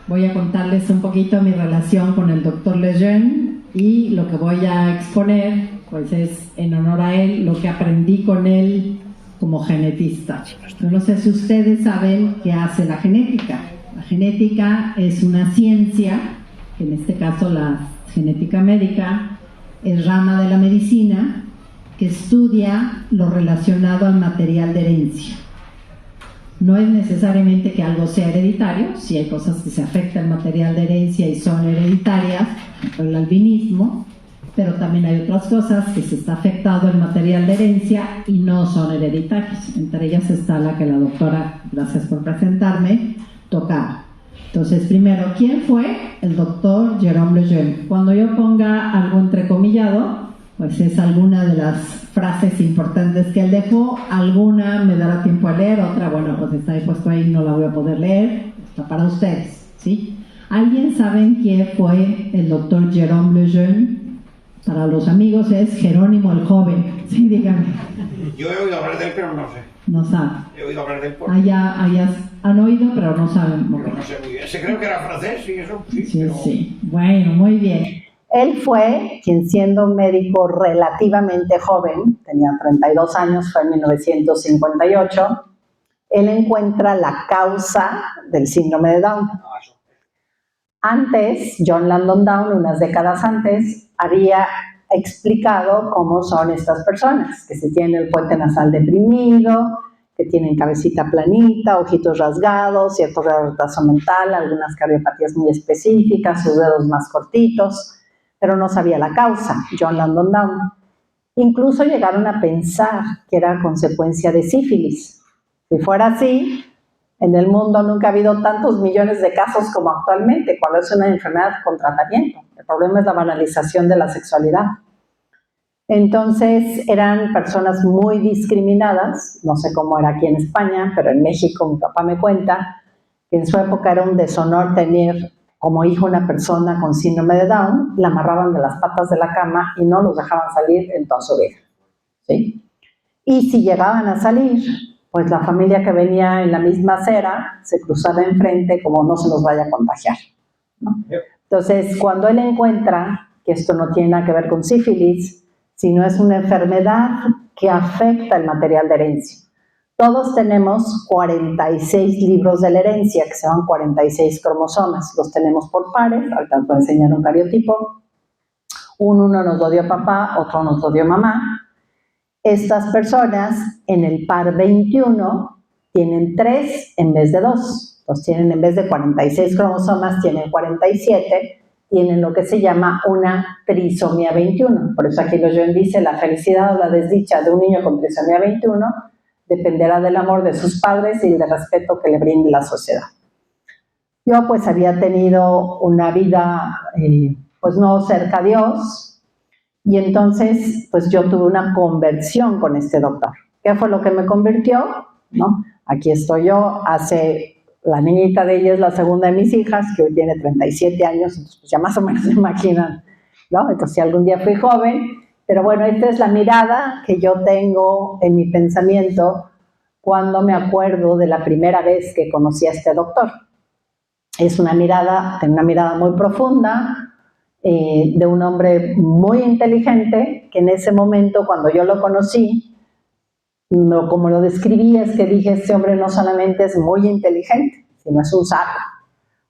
Voy a contarles un poquito mi relación con el doctor Lejeune y lo que voy a exponer pues es en honor a él, lo que aprendí con él como genetista. Yo no sé si ustedes saben qué hace la genética. La genética es una ciencia, en este caso la genética médica, es rama de la medicina que estudia lo relacionado al material de herencia. No es necesariamente que algo sea hereditario, si hay cosas que se afectan al material de herencia y son hereditarias, como el albinismo, pero también hay otras cosas que se está afectado el material de herencia y no son hereditarias. Entre ellas está la que la doctora, gracias por presentarme, tocaba. Entonces, primero, ¿quién fue? El doctor Jérôme Lejeune. Cuando yo ponga algo entrecomillado, pues es alguna de las frases importantes que él dejó, alguna me dará tiempo a leer, otra, bueno, pues está ahí puesto ahí, no la voy a poder leer, está para ustedes, ¿sí? ¿Alguien sabe quién fue el doctor Jérôme Lejeune? Para los amigos es Jerónimo el Joven, sí, díganme. Yo he oído hablar de él, pero no sé. No saben. He oído hablar de él por... Allá han oído, pero no saben. Pero no sé muy bien. Se creo que era francés, sí, eso sí. Sí, pero... sí. Bueno, muy bien. Él fue quien, siendo un médico relativamente joven, tenía 32 años, fue en 1958, él encuentra la causa del síndrome de Down. Antes, John Langdon Down, unas décadas antes, había explicado cómo son estas personas, que se tienen el puente nasal deprimido, que tienen cabecita planita, ojitos rasgados, cierto retraso mental, algunas cardiopatías muy específicas, sus dedos más cortitos, pero no sabía la causa, John Langdon Down. Incluso llegaron a pensar que era consecuencia de sífilis. Si fuera así, en el mundo nunca ha habido tantos millones de casos como actualmente, cuando es una enfermedad con tratamiento. El problema es la banalización de la sexualidad. Entonces, eran personas muy discriminadas, no sé cómo era aquí en España, pero en México mi papá me cuenta que en su época era un deshonor tener como hijo una persona con síndrome de Down, la amarraban de las patas de la cama y no los dejaban salir en toda su vida, ¿sí? Y si llegaban a salir, pues la familia que venía en la misma acera se cruzaba enfrente como no se los vaya a contagiar, ¿no? Entonces, cuando él encuentra que esto no tiene nada que ver con sífilis, sino es una enfermedad que afecta el material de herencia. Todos tenemos 46 libros de la herencia, que se llaman 46 cromosomas. Los tenemos por pares, ahorita voy a enseñar un cariotipo. Uno nos lo dio papá, otro nos lo dio mamá. Estas personas en el par 21 tienen 3 en vez de 2. Entonces tienen, en vez de 46 cromosomas, tienen 47, tienen lo que se llama una trisomía 21. Por eso aquí Lejeune dice, la felicidad o la desdicha de un niño con trisomía 21 dependerá del amor de sus padres y del respeto que le brinde la sociedad. Yo pues había tenido una vida pues no cerca a Dios, y entonces pues yo tuve una conversión con este doctor. ¿Qué fue lo que me convirtió? ¿No? Aquí estoy yo, la niñita de ella es la segunda de mis hijas, que hoy tiene 37 años, entonces pues ya más o menos se imaginan, ¿no? Entonces si algún día fui joven, pero bueno, esta es la mirada que yo tengo en mi pensamiento cuando me acuerdo de la primera vez que conocí a este doctor. Es una mirada muy profunda, de un hombre muy inteligente, que en ese momento, cuando yo lo conocí, como lo describí, es que dije, este hombre no solamente es muy inteligente, sino es un sabio.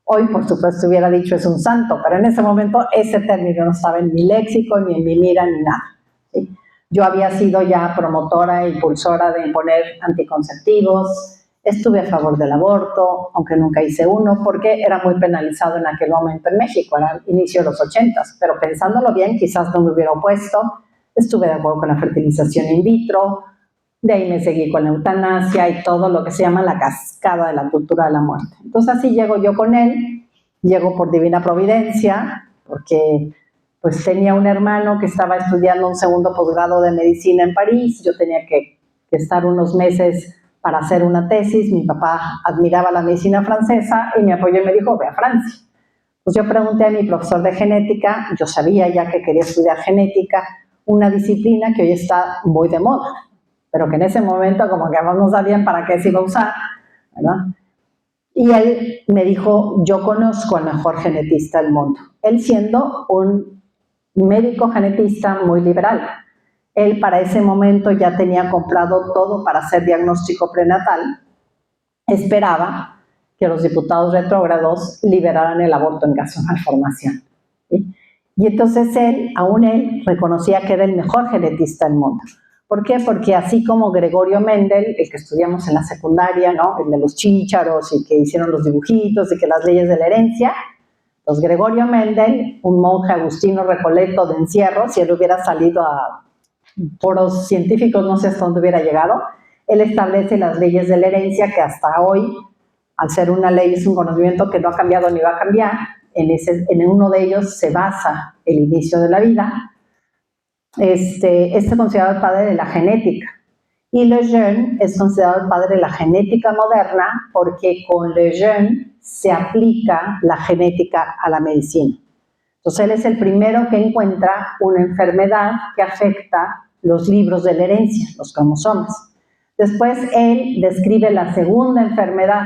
Hoy, por supuesto, hubiera dicho es un santo, pero en ese momento ese término no estaba en mi léxico, ni en mi mira, ni nada, ¿sí? Yo había sido ya promotora e impulsora de imponer anticonceptivos, estuve a favor del aborto, aunque nunca hice uno, porque era muy penalizado en aquel momento en México, era el inicio de los 80s, pero pensándolo bien, quizás no me hubiera opuesto. Estuve de acuerdo con la fertilización in vitro, de ahí me seguí con la eutanasia y todo lo que se llama la cascada de la cultura de la muerte. Entonces así llego yo con él, llego por divina providencia, porque pues tenía un hermano que estaba estudiando un segundo posgrado de medicina en París, yo tenía que estar unos meses para hacer una tesis, mi papá admiraba la medicina francesa y me apoyó y me dijo, ve a Francia. Pues yo pregunté a mi profesor de genética, yo sabía ya que quería estudiar genética, una disciplina que hoy está muy de moda, pero que en ese momento como que no sabían para qué se iba a usar, ¿verdad? Y él me dijo, yo conozco al mejor genetista del mundo. Él siendo un médico genetista muy liberal. Él para ese momento ya tenía comprado todo para hacer diagnóstico prenatal. Esperaba que los diputados retrógrados liberaran el aborto en caso de malformación. ¿Sí? Y entonces él reconocía que era el mejor genetista del mundo. ¿Por qué? Porque así como Gregorio Mendel, el que estudiamos en la secundaria, ¿no? El de los chícharos y que hicieron los dibujitos y que las leyes de la herencia, pues Gregorio Mendel, un monje agustino recolecto de encierro, si él hubiera salido a foros científicos, no sé hasta dónde hubiera llegado, él establece las leyes de la herencia que hasta hoy, al ser una ley, es un conocimiento que no ha cambiado ni va a cambiar. En uno de ellos se basa el inicio de la vida. Es considerado el padre de la genética. Y Lejeune es considerado el padre de la genética moderna porque con Lejeune se aplica la genética a la medicina. Entonces él es el primero que encuentra una enfermedad que afecta los libros de la herencia, los cromosomas. Después él describe la segunda enfermedad,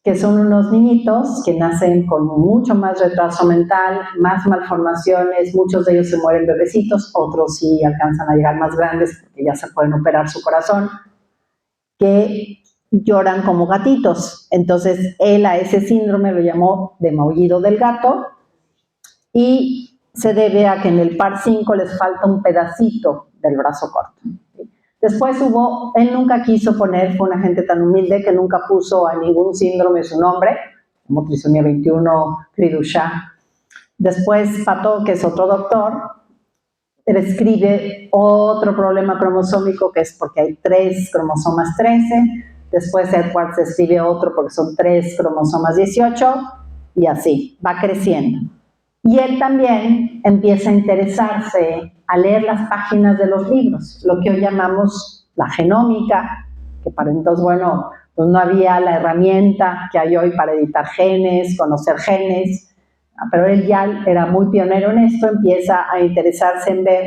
que son unos niñitos que nacen con mucho más retraso mental, más malformaciones, muchos de ellos se mueren bebecitos, otros sí alcanzan a llegar más grandes porque ya se pueden operar su corazón, que lloran como gatitos. Entonces él a ese síndrome lo llamó de maullido del gato y se debe a que en el par 5 les falta un pedacito del brazo corto. Después él nunca quiso poner, fue una gente tan humilde que nunca puso a ningún síndrome su nombre, como trisomía 21, Cri-du-Chat. Después Pato, que es otro doctor, describe otro problema cromosómico que es porque hay 3 cromosomas 13, después Edwards escribe otro porque son 3 cromosomas 18 y así, va creciendo. Y él también empieza a interesarse, a leer las páginas de los libros, lo que hoy llamamos la genómica, que para entonces, bueno, pues no había la herramienta que hay hoy para editar genes, conocer genes, pero él ya era muy pionero en esto, empieza a interesarse en ver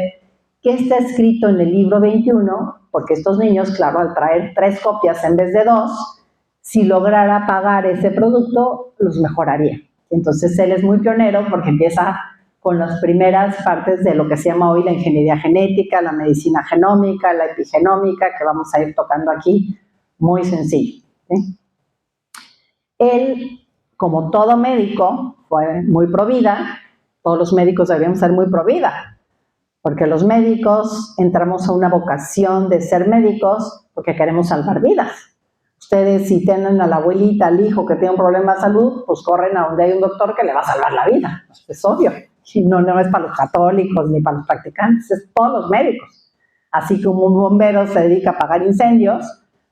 qué está escrito en el libro 21, porque estos niños, claro, al traer 3 copias en vez de 2, si lograra pagar ese producto, los mejoraría. Entonces él es muy pionero porque empieza con las primeras partes de lo que se llama hoy la ingeniería genética, la medicina genómica, la epigenómica, que vamos a ir tocando aquí, muy sencillo, ¿sí? Él, como todo médico, fue muy pro vida. Todos los médicos deberíamos ser muy pro vida, porque los médicos entramos a una vocación de ser médicos porque queremos salvar vidas. Ustedes, si tienen a la abuelita, al hijo que tiene un problema de salud, pues corren a donde hay un doctor que le va a salvar la vida. Es obvio. Y no es para los católicos ni para los practicantes, es todos los médicos. Así como un bombero se dedica a apagar incendios,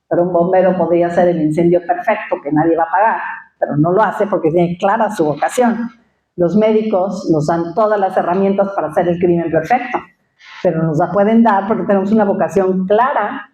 pero un bombero podría hacer el incendio perfecto que nadie va a apagar, pero no lo hace porque tiene clara su vocación. Los médicos nos dan todas las herramientas para hacer el crimen perfecto, pero nos la pueden dar porque tenemos una vocación clara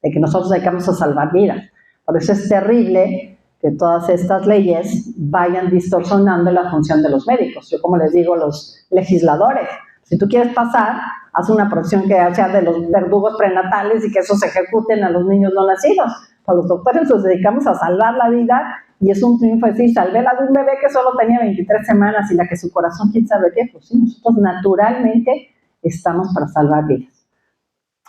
de que nosotros dedicamos a salvar vidas. Por eso es terrible que todas estas leyes vayan distorsionando la función de los médicos. Yo, como les digo, los legisladores, si tú quieres pasar, haz una provisión que sea de los verdugos prenatales y que esos ejecuten a los niños no nacidos. Para los doctores nos dedicamos a salvar la vida y es un triunfo decir, salvé la de un bebé que solo tenía 23 semanas y la que su corazón, quién sabe qué. Pues sí, nosotros naturalmente estamos para salvar vidas.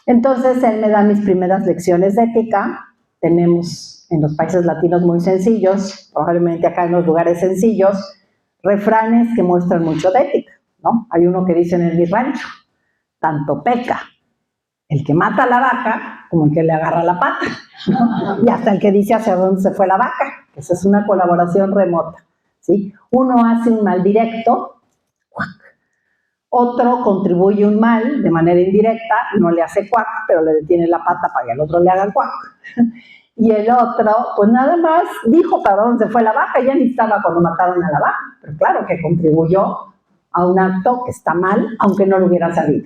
Entonces, él me da mis primeras lecciones de ética. Tenemos en los países latinos muy sencillos, probablemente acá en los lugares sencillos, refranes que muestran mucho de ética, ¿no? Hay uno que dice en mi rancho, tanto peca el que mata a la vaca como el que le agarra la pata, ¿no? Y hasta el que dice hacia dónde se fue la vaca. Esa es una colaboración remota, ¿sí? Uno hace un mal directo, otro contribuye un mal de manera indirecta, no le hace cuac, pero le detiene la pata para que el otro le haga cuac. Y el otro, pues nada más dijo para dónde se fue la vaca, ya ni estaba cuando mataron a la vaca, pero claro que contribuyó a un acto que está mal, aunque no lo hubiera sabido,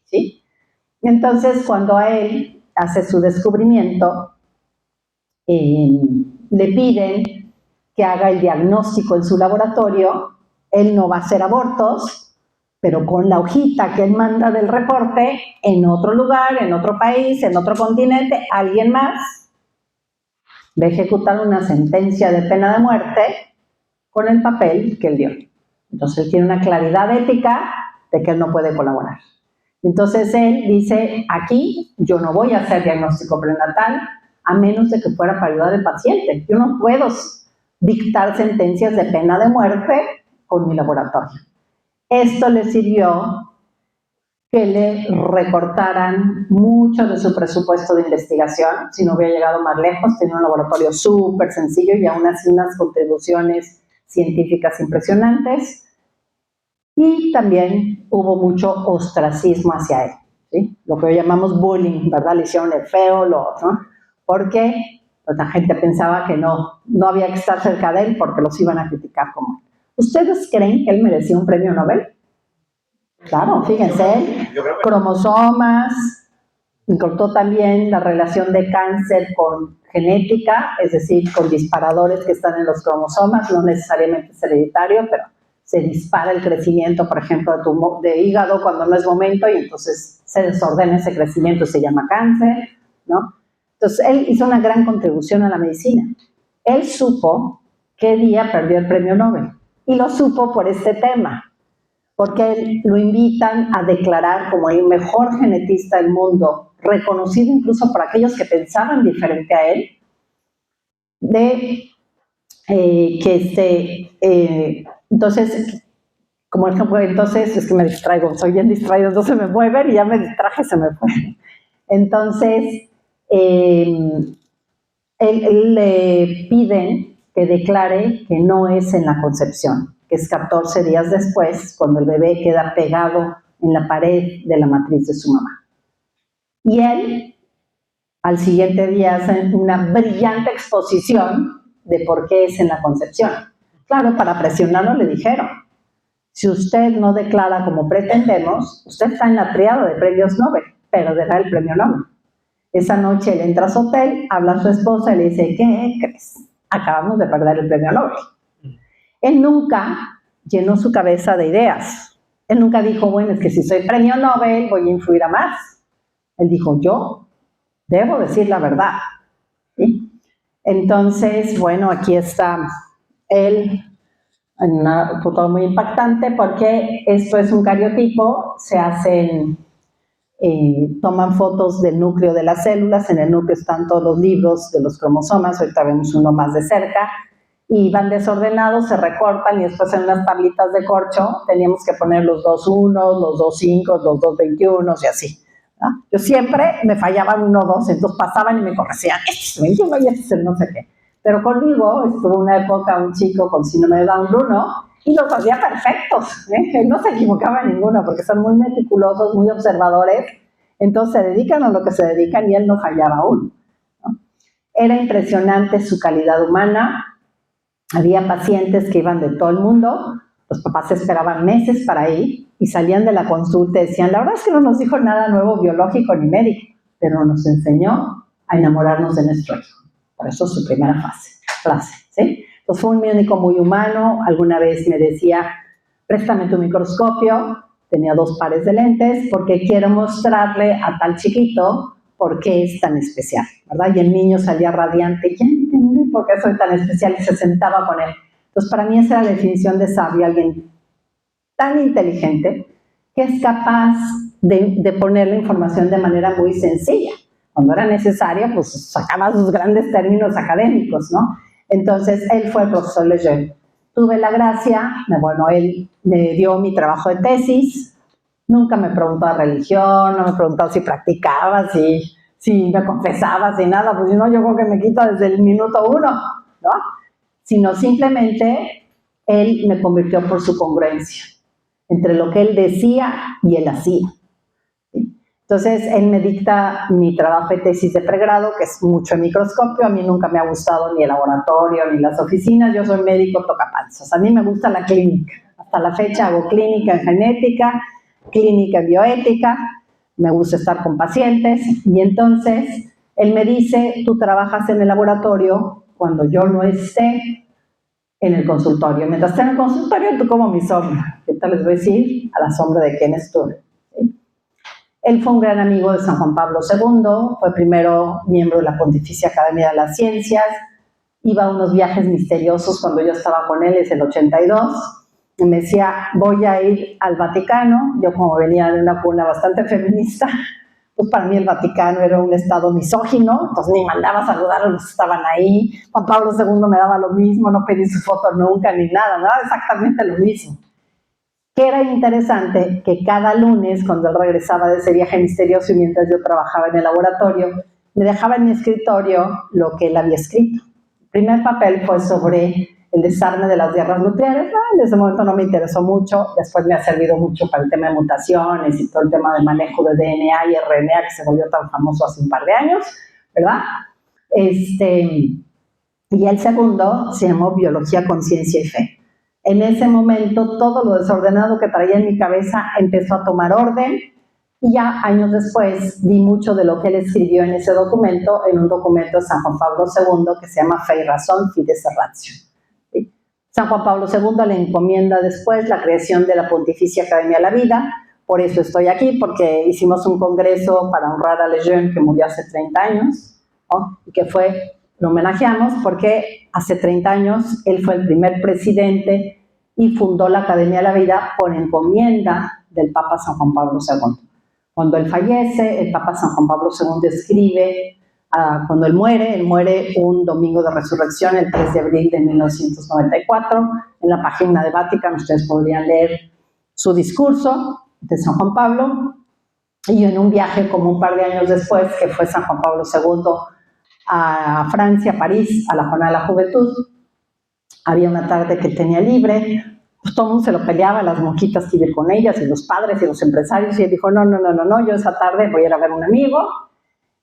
¿sí? Entonces, cuando a él hace su descubrimiento, le piden que haga el diagnóstico en su laboratorio. Él no va a hacer abortos, pero con la hojita que él manda del reporte, en otro lugar, en otro país, en otro continente, alguien más va a ejecutar una sentencia de pena de muerte con el papel que él dio. Entonces él tiene una claridad ética de que él no puede colaborar. Entonces él dice, aquí yo no voy a hacer diagnóstico prenatal a menos de que fuera para ayudar al paciente. Yo no puedo dictar sentencias de pena de muerte con mi laboratorio. Esto le sirvió que le recortaran mucho de su presupuesto de investigación. Si no hubiera llegado más lejos, tenía un laboratorio súper sencillo y aún así unas contribuciones científicas impresionantes. Y también hubo mucho ostracismo hacia él, ¿sí? Lo que hoy llamamos bullying, ¿verdad? Le hicieron el feo, ¿no? Porque pues, la gente pensaba que no había que estar cerca de él porque los iban a criticar como él. ¿Ustedes creen que él merecía un premio Nobel? Claro, fíjense, cromosomas, encontró también la relación de cáncer con genética, es decir, con disparadores que están en los cromosomas, no necesariamente es hereditario, pero se dispara el crecimiento, por ejemplo, de hígado cuando no es momento y entonces se desordena ese crecimiento y se llama cáncer, ¿no? Entonces, él hizo una gran contribución a la medicina. Él supo qué día perdió el premio Nobel y lo supo por este tema, porque lo invitan a declarar como el mejor genetista del mundo, reconocido incluso por aquellos que pensaban diferente a él, entonces, como ejemplo, entonces, es que me distraigo, soy bien distraído, entonces me mueven y ya me distraje, se me fue. Entonces, él le piden que declare que no es en la concepción, que es 14 días después, cuando el bebé queda pegado en la pared de la matriz de su mamá. Y él, al siguiente día, hace una brillante exposición de por qué es en la concepción. Claro, para presionarlo le dijeron, si usted no declara como pretendemos, usted está en la triada de premios Nobel, perderá el premio Nobel. Esa noche él entra a su hotel, habla a su esposa y le dice, ¿qué crees? Acabamos de perder el premio Nobel. Él nunca llenó su cabeza de ideas. Él nunca dijo, bueno, es que si soy premio Nobel voy a influir a más. Él dijo, yo debo decir la verdad. ¿Sí? Entonces, bueno, aquí está él en una foto muy impactante porque esto es un cariotipo, se hacen, toman fotos del núcleo de las células, en el núcleo están todos los libros de los cromosomas, ahorita vemos uno más de cerca, y van desordenados, se recortan y después en unas tablitas de corcho teníamos que poner los 2-1, los 2-5, los 2-21 y así. ¿No? Yo siempre me fallaban 1-2, entonces pasaban y me corregían, este es el 21 y este es el no sé qué. Pero conmigo estuvo una época un chico con síndrome de Down 1 y los hacía perfectos, ¿eh? No se equivocaba ninguno porque son muy meticulosos, muy observadores, entonces se dedican a lo que se dedican y él no fallaba aún, ¿no? Era impresionante su calidad humana, había pacientes que iban de todo el mundo, los papás esperaban meses para ir y salían de la consulta y decían, la verdad es que no nos dijo nada nuevo biológico ni médico, pero nos enseñó a enamorarnos de nuestro hijo. Por eso su primera frase, ¿sí? Entonces fue un médico muy humano, alguna vez me decía, préstame tu microscopio, tenía 2 pares de lentes, porque quiero mostrarle a tal chiquito por qué es tan especial, ¿verdad? Y el niño salía radiante, ya entendí por qué soy tan especial, y se sentaba con él. Entonces para mí esa era la definición de sabio, alguien tan inteligente que es capaz de poner la información de manera muy sencilla. Cuando era necesario, pues sacaba sus grandes términos académicos, ¿no? Entonces, él fue el profesor Lejeune. Tuve la gracia, bueno, él me dio mi trabajo de tesis, nunca me preguntó de religión, no me preguntó si practicaba, si me confesaba, si nada, pues si no, yo creo que me quito desde el minuto 1, ¿no? Sino simplemente él me convirtió por su congruencia entre lo que él decía y él hacía. Entonces, él me dicta mi trabajo de tesis de pregrado, que es mucho en microscopio. A mí nunca me ha gustado ni el laboratorio ni las oficinas. Yo soy médico tocapanzas. A mí me gusta la clínica. Hasta la fecha hago clínica en genética, clínica en bioética. Me gusta estar con pacientes. Y entonces, él me dice, tú trabajas en el laboratorio cuando yo no esté en el consultorio. Mientras esté en el consultorio, tú como mi sombra. Ahorita les voy a decir a la sombra de quién estuve. Él fue un gran amigo de San Juan Pablo II, fue primero miembro de la Pontificia Academia de las Ciencias, iba a unos viajes misteriosos cuando yo estaba con él, es el 82, y me decía, voy a ir al Vaticano. Yo, como venía de una cuna bastante feminista, pues para mí el Vaticano era un estado misógino, entonces ni mandaba a saludar a los que estaban ahí. Juan Pablo II me daba lo mismo, no pedí su foto nunca ni nada, nada, exactamente lo mismo. Que era interesante que cada lunes, cuando él regresaba de ese viaje misterioso y mientras yo trabajaba en el laboratorio, me dejaba en mi escritorio lo que él había escrito. El primer papel fue sobre el desarme de las guerras nucleares. En ese momento no me interesó mucho, después me ha servido mucho para el tema de mutaciones y todo el tema del manejo de DNA y RNA que se volvió tan famoso hace un par de años, ¿verdad? Y el segundo se llamó Biología, Conciencia y Fe. En ese momento, todo lo desordenado que traía en mi cabeza empezó a tomar orden, y ya años después vi mucho de lo que él escribió en ese documento, en un documento de San Juan Pablo II que se llama Fe y Razón, Fides et Ratio. ¿Sí? San Juan Pablo II le encomienda después la creación de la Pontificia Academia de la Vida. Por eso estoy aquí, porque hicimos un congreso para honrar a Lejeune, que murió hace 30 años, ¿no? Y que lo homenajeamos porque hace 30 años él fue el primer presidente y fundó la Academia de la Vida por encomienda del Papa San Juan Pablo II. Cuando él fallece, el Papa San Juan Pablo II escribe, cuando él muere un domingo de resurrección, el 3 de abril de 1994, en la página de Vatican ustedes podrían leer su discurso de San Juan Pablo, y en un viaje como un par de años después, que fue San Juan Pablo II a Francia, a París, a la Jornada de la Juventud, había una tarde que tenía libre, pues todo el mundo se lo peleaba, las monjitas que iban con ellas, y los padres y los empresarios, y él dijo, no, yo esa tarde voy a ir a ver a un amigo.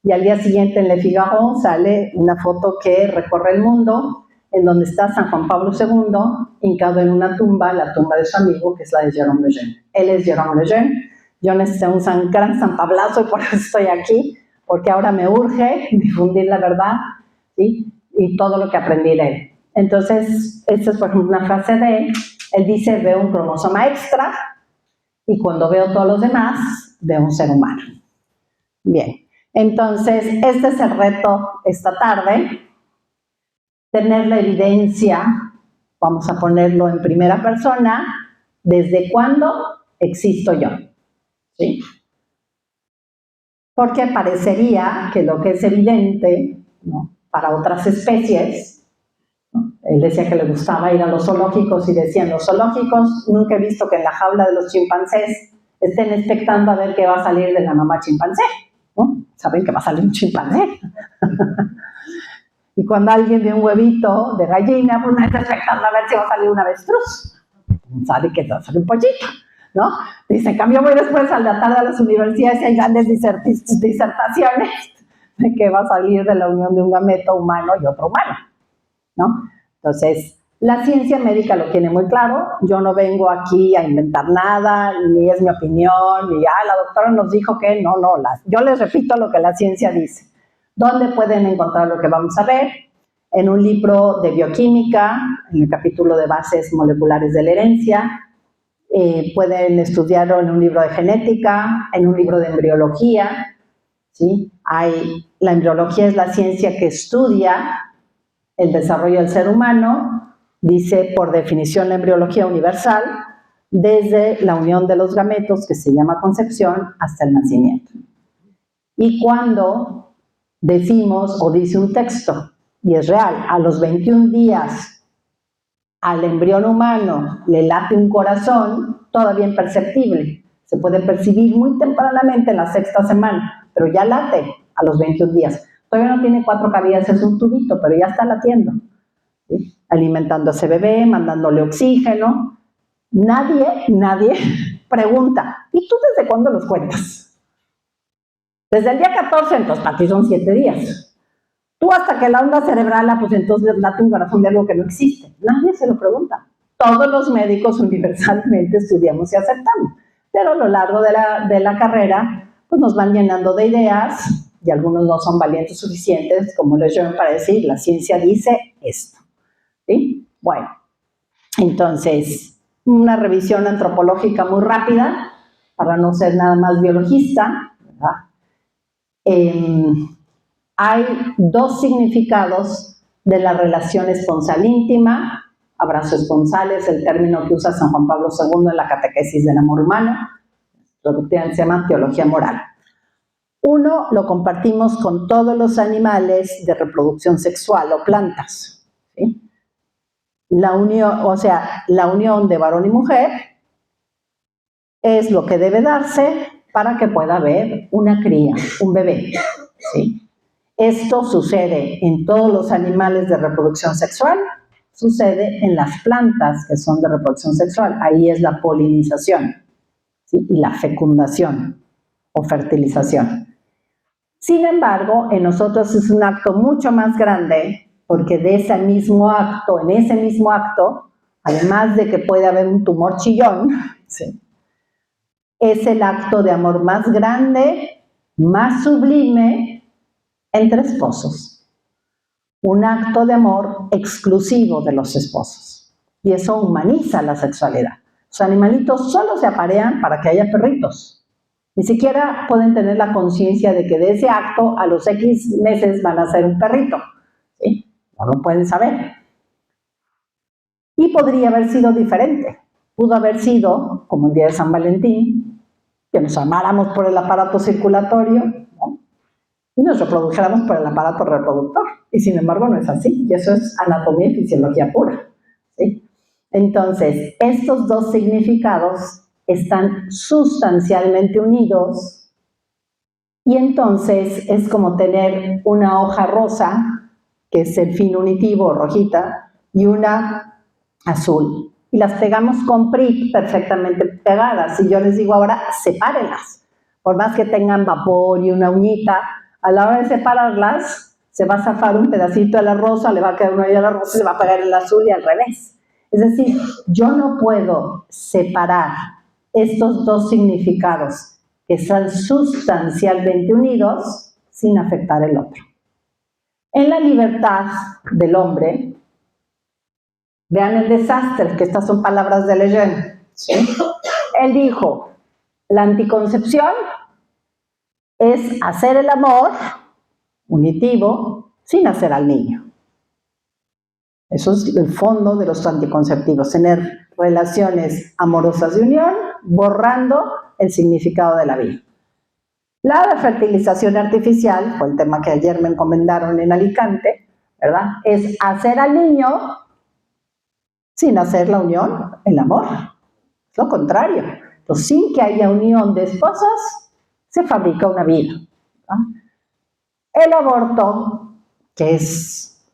Y al día siguiente en Le Figaro sale una foto que recorre el mundo, en donde está San Juan Pablo II hincado en una tumba, la tumba de su amigo, que es la de Jérôme Lejeune. Él es Jérôme Lejeune. Yo necesito un gran sanpablazo y por eso estoy aquí, porque ahora me urge difundir la verdad, ¿sí? Y todo lo que aprendí de él. Entonces, esta es, por ejemplo, una frase de él. Él dice, veo un cromosoma extra, y cuando veo todos los demás, veo un ser humano. Bien, entonces, este es el reto esta tarde, tener la evidencia, vamos a ponerlo en primera persona, desde cuándo existo yo, ¿sí? Porque parecería que lo que es evidente, ¿no?, para otras especies, él decía que le gustaba ir a los zoológicos y decía, en los zoológicos nunca he visto que en la jaula de los chimpancés estén expectando a ver qué va a salir de la mamá chimpancé, ¿no? Saben que va a salir un chimpancé. Y cuando alguien ve un huevito de gallina, pues no está expectando a ver si va a salir un avestruz. Sabe que va a salir un pollito, ¿no? Dice, en cambio voy después a la tarde a las universidades y hay grandes disertaciones de que va a salir de la unión de un gameto humano y otro humano, ¿no? Entonces, la ciencia médica lo tiene muy claro. Yo no vengo aquí a inventar nada, ni es mi opinión, ni la doctora nos dijo que no, yo les repito lo que la ciencia dice. ¿Dónde pueden encontrar lo que vamos a ver? En un libro de bioquímica, en el capítulo de bases moleculares de la herencia. Pueden estudiarlo en un libro de genética, en un libro de embriología, ¿sí? La embriología es la ciencia que estudia el desarrollo del ser humano, dice por definición la embriología universal, desde la unión de los gametos, que se llama concepción, hasta el nacimiento. Y cuando decimos o dice un texto, y es real, a los 21 días al embrión humano le late un corazón, todavía imperceptible, se puede percibir muy tempranamente en la 6ª semana, pero ya late a los 21 días. Todavía no tiene 4 cavidades, es un tubito, pero ya está latiendo, ¿sí? Alimentando a ese bebé, mandándole oxígeno. Nadie pregunta, ¿y tú desde cuándo los cuentas? Desde el día 14, entonces para ti son 7 días. Tú hasta que la onda cerebral, pues entonces late un corazón de algo que no existe. Nadie se lo pregunta. Todos los médicos universalmente estudiamos y aceptamos, pero a lo largo de la carrera, pues nos van llenando de ideas, y algunos no son valientes suficientes, como Lejeune, para decir, la ciencia dice esto, ¿sí? Bueno, entonces, una revisión antropológica muy rápida, para no ser nada más biologista, Hay dos significados de la relación esponsal íntima. Abrazo esponsal es el término que usa San Juan Pablo II en la Catequesis del Amor Humano. Traductivamente se llama teología moral. Uno lo compartimos con todos los animales de reproducción sexual o plantas, ¿sí? La unión de varón y mujer es lo que debe darse para que pueda haber una cría, un bebé, ¿sí? Esto sucede en todos los animales de reproducción sexual, sucede en las plantas que son de reproducción sexual. Ahí es la polinización, ¿sí? Y la fecundación o fertilización. Sin embargo, en nosotros es un acto mucho más grande, porque en ese mismo acto, además de que puede haber un tumor chillón, ¿sí?, es el acto de amor más grande, más sublime entre esposos. Un acto de amor exclusivo de los esposos. Y eso humaniza la sexualidad. Los animalitos solo se aparean para que haya perritos. Ni siquiera pueden tener la conciencia de que de ese acto a los X meses van a ser un perrito, ¿sí? No lo pueden saber. Y podría haber sido diferente. Pudo haber sido, como el día de San Valentín, que nos amáramos por el aparato circulatorio, ¿no?, y nos reprodujéramos por el aparato reproductor. Y sin embargo no es así. Y eso es anatomía y fisiología pura, ¿sí? Entonces, estos dos significados están sustancialmente unidos, y entonces es como tener una hoja rosa, que es el fin unitivo, rojita, y una azul, y las pegamos con PRIT perfectamente pegadas, y yo les digo ahora, sepárenlas, por más que tengan vapor y una uñita, a la hora de separarlas, se va a zafar un pedacito de la rosa, le va a quedar una de la rosa, y se va a pegar el azul y al revés. Es decir, yo no puedo separar estos dos significados que están sustancialmente unidos sin afectar el otro. En la libertad del hombre, vean el desastre, que estas son palabras de Lejeune, ¿sí? Él dijo, la anticoncepción es hacer el amor unitivo sin hacer al niño. Eso es el fondo de los anticonceptivos, tener relaciones amorosas de unión, borrando el significado de la vida. La fertilización artificial, fue el tema que ayer me encomendaron en Alicante, ¿verdad?, es hacer al niño sin hacer la unión, el amor. Es lo contrario. Entonces, sin que haya unión de esposos, se fabrica una vida, ¿verdad? El aborto, que es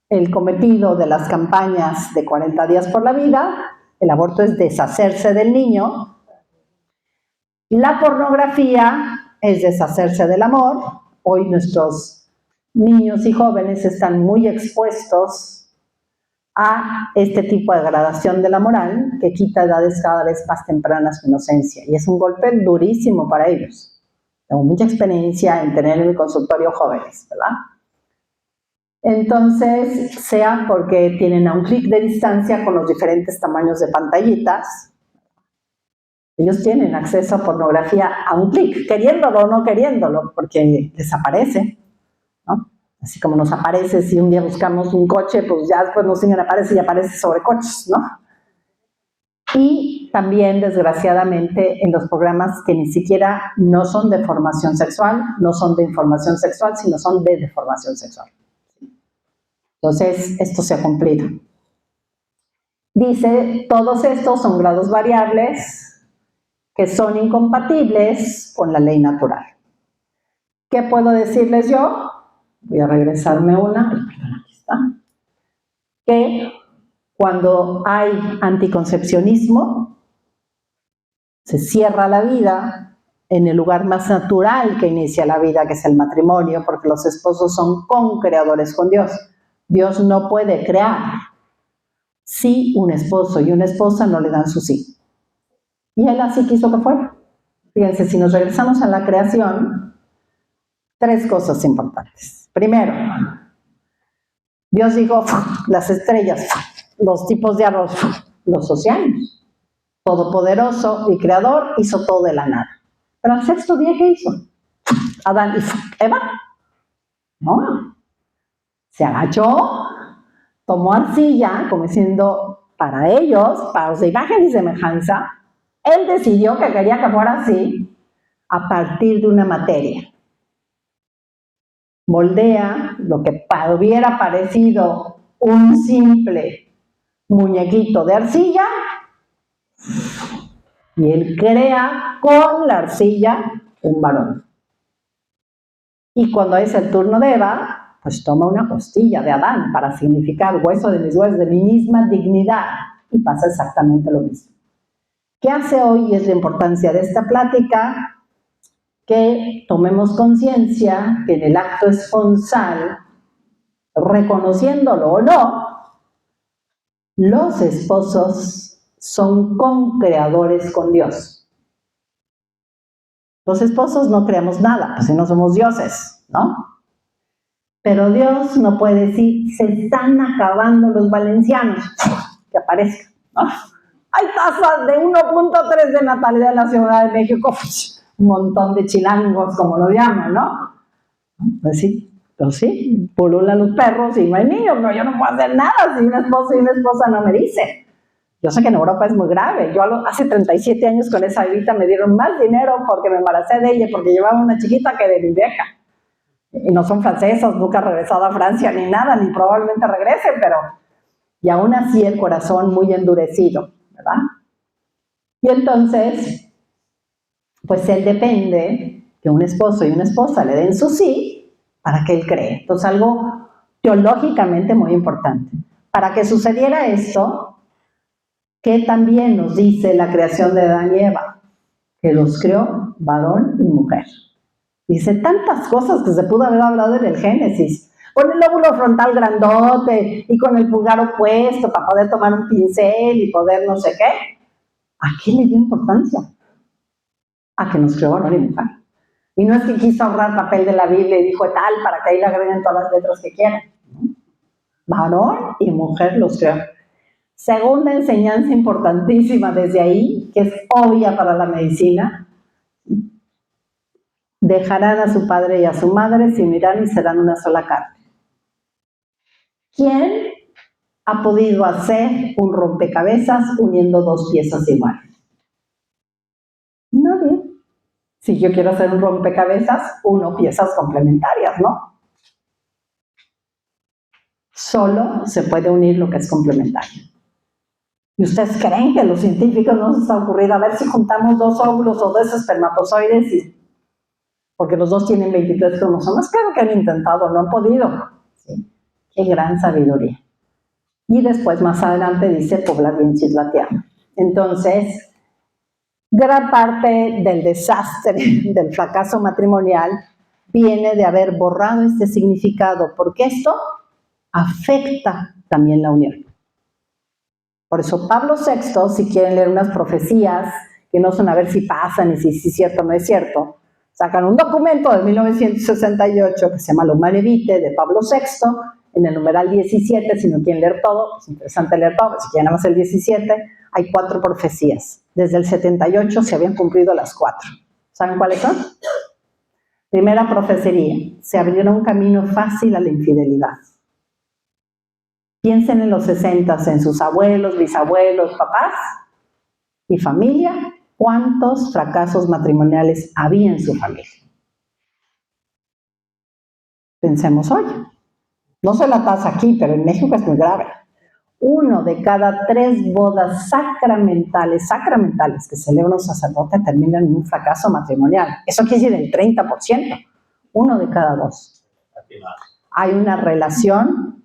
el cometido de las campañas de 40 días por la vida, el aborto es deshacerse del niño. La pornografía es deshacerse del amor. Hoy nuestros niños y jóvenes están muy expuestos a este tipo de degradación de la moral que quita edades cada vez más tempranas su inocencia. Y es un golpe durísimo para ellos. Tengo mucha experiencia en tener en mi consultorio jóvenes, ¿verdad? Entonces, sea porque tienen a un clic de distancia con los diferentes tamaños de pantallitas, ellos tienen acceso a pornografía a un clic, queriéndolo o no queriéndolo, porque les aparece, ¿no? Así como nos aparece si un día buscamos un coche, pues ya después nos aparece y aparece sobre coches, ¿no? Y también, desgraciadamente, en los programas que ni siquiera no son de formación sexual, no son de información sexual, sino son de deformación sexual. Entonces, esto se ha cumplido. Dice, todos estos son grados variables que son incompatibles con la ley natural. ¿Qué puedo decirles yo? Voy a regresarme una. Ay, perdón, aquí está. Que cuando hay anticoncepcionismo, se cierra la vida en el lugar más natural que inicia la vida, que es el matrimonio, porque los esposos son concreadores con Dios. Dios no puede crear si un esposo y una esposa no le dan su sí. Y Él así quiso que fuera. Fíjense, si nos regresamos a la creación, 3 cosas importantes. Primero, Dios dijo, las estrellas, los tipos de árboles, los océanos. Todopoderoso y creador hizo todo de la nada. Pero al 6º día, ¿qué hizo? Adán y Eva. No. Se agachó, tomó arcilla, como diciendo, para ellos, para los de imagen y semejanza, él decidió que quería que fuera así a partir de una materia. Moldea lo que hubiera parecido un simple muñequito de arcilla y él crea con la arcilla un varón. Y cuando es el turno de Eva, pues toma una costilla de Adán para significar hueso de mis huesos, de mi misma dignidad, y pasa exactamente lo mismo. ¿Qué hace hoy? Es la importancia de esta plática, que tomemos conciencia que en el acto esponsal, reconociéndolo o no, los esposos son concreadores con Dios. Los esposos no creamos nada, pues si no somos dioses, ¿no? Pero Dios no puede decir, se están acabando los valencianos, que aparezca, ¿no? Hay tasas de 1.3 de natalidad en la Ciudad de México, un montón de chilangos, como lo llaman, ¿no? Pues sí, pululan los perros y no hay niños, pero yo no puedo hacer nada si un esposo y una esposa no me dicen. Yo sé que en Europa es muy grave. Yo hace 37 años con esa bebita me dieron más dinero porque me embaracé de ella, porque llevaba una chiquita que de mi vieja. Y no son francesas, nunca han regresado a Francia ni nada, ni probablemente regresen, pero... Y aún así el corazón muy endurecido, ¿verdad? Y entonces, pues él depende que un esposo y una esposa le den su sí para que él cree. Entonces, algo teológicamente muy importante. Para que sucediera esto, ¿qué también nos dice la creación de Adán y Eva? Que los creó varón y mujer. Dice tantas cosas que se pudo haber hablado en el Génesis. Con el lóbulo frontal grandote y con el pulgar opuesto para poder tomar un pincel y poder no sé qué. ¿A qué le dio importancia? A que nos creó varón y mujer. Y no es que quiso ahorrar papel de la Biblia y dijo tal para que ahí le agreguen todas las letras que quieran. Varón y mujer los creó. Segunda enseñanza importantísima desde ahí, que es obvia para la medicina: dejarán a su padre y a su madre, se unirán y serán una sola carne. ¿Quién ha podido hacer un rompecabezas uniendo dos piezas iguales? Nadie. Si yo quiero hacer un rompecabezas, uno piezas complementarias, ¿no? Solo se puede unir lo que es complementario. ¿Y ustedes creen que a los científicos no se les ha ocurrido a ver si juntamos dos óvulos o dos espermatozoides? Porque los dos tienen 23 cromosomas. Claro que han intentado, no han podido. ¿Sí? Qué gran sabiduría. Y después, más adelante, dice, pobla bien la tierra. Entonces, gran parte del desastre, del fracaso matrimonial, viene de haber borrado este significado, porque esto afecta también la unión. Por eso Pablo VI, si quieren leer unas profecías, que no son a ver si pasan y si es cierto o no es cierto, sacan un documento de 1968 que se llama Humanae Vitae de Pablo VI, en el numeral 17, si no quieren leer todo, es interesante leer todo, si quieren nada más el 17, hay 4 profecías. Desde el 78 se habían cumplido las 4. ¿Saben cuáles son? Primera profecía: se abrirá un camino fácil a la infidelidad. Piensen en los 60, en sus abuelos, bisabuelos, papás y familia, cuántos fracasos matrimoniales había en su familia. Pensemos hoy. No se la tasa aquí, pero en México es muy grave. 1 de cada 3 bodas sacramentales que celebra un sacerdote terminan en un fracaso matrimonial. Eso quiere decir el 30%. 1 de cada 2. Hay una relación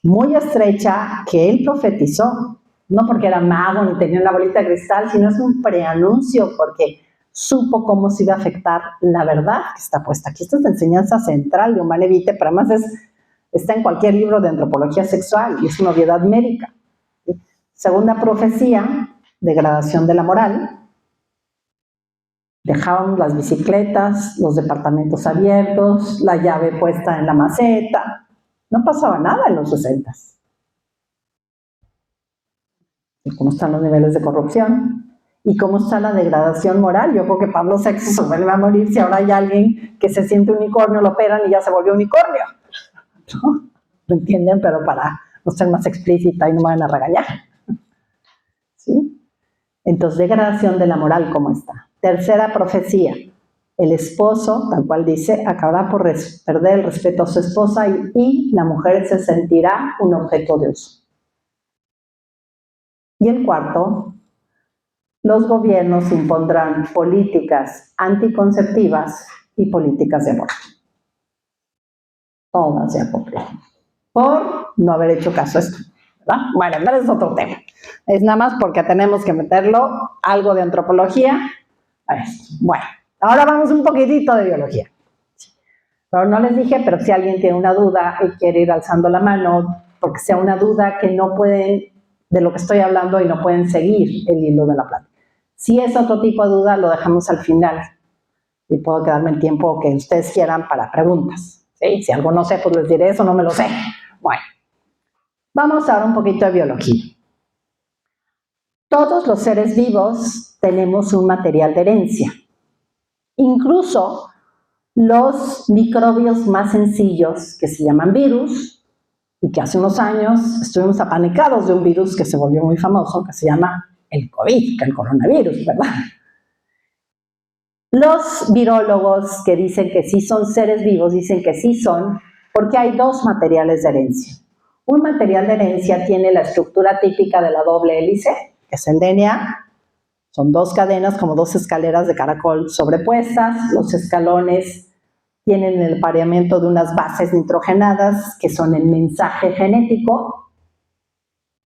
muy estrecha que él profetizó, no porque era mago ni tenía una bolita de cristal, sino es un preanuncio porque supo cómo se iba a afectar la verdad que está puesta aquí. Esta es la enseñanza central de Humanae Vitae, pero además está en cualquier libro de antropología sexual y es una obviedad médica. Segunda profecía, degradación de la moral. Dejábamos las bicicletas, los departamentos abiertos, la llave puesta en la maceta. No pasaba nada en los 60s. ¿Y cómo están los niveles de corrupción? ¿Y cómo está la degradación moral? Yo creo que Pablo VI se vuelve a morir si ahora hay alguien que se siente unicornio, lo operan y ya se volvió unicornio, ¿no? ¿Lo entienden? Pero para no ser más explícita y no me van a regañar, ¿sí? Entonces, degradación de la moral, ¿cómo está? Tercera profecía. El esposo, tal cual dice, acabará por perder el respeto a su esposa y la mujer se sentirá un objeto de uso. Y el cuarto, los gobiernos impondrán políticas anticonceptivas y políticas de aborto. Todas se acopian por no haber hecho caso a esto, ¿verdad? Bueno, pero es otro tema. Es nada más porque tenemos que meterlo algo de antropología a esto. Bueno, ahora vamos un poquitito de biología. Pero no les dije, pero si alguien tiene una duda y quiere ir alzando la mano, porque sea una duda que no pueden, de lo que estoy hablando, y no pueden seguir el hilo de la plática. Si es otro tipo de duda, lo dejamos al final. Y puedo quedarme el tiempo que ustedes quieran para preguntas, ¿sí? Si algo no sé, pues les diré eso, no me lo sé. Bueno, vamos ahora un poquito de biología. Todos los seres vivos tenemos un material de herencia. Incluso los microbios más sencillos, que se llaman virus, y que hace unos años estuvimos apanicados de un virus que se volvió muy famoso, que se llama el COVID, el coronavirus, ¿verdad? Los virólogos que dicen que sí son seres vivos, dicen que sí son, porque hay dos materiales de herencia. Un material de herencia tiene la estructura típica de la doble hélice, que es el DNA. Son dos cadenas, como dos escaleras de caracol sobrepuestas. Los escalones tienen el pareamiento de unas bases nitrogenadas, que son el mensaje genético.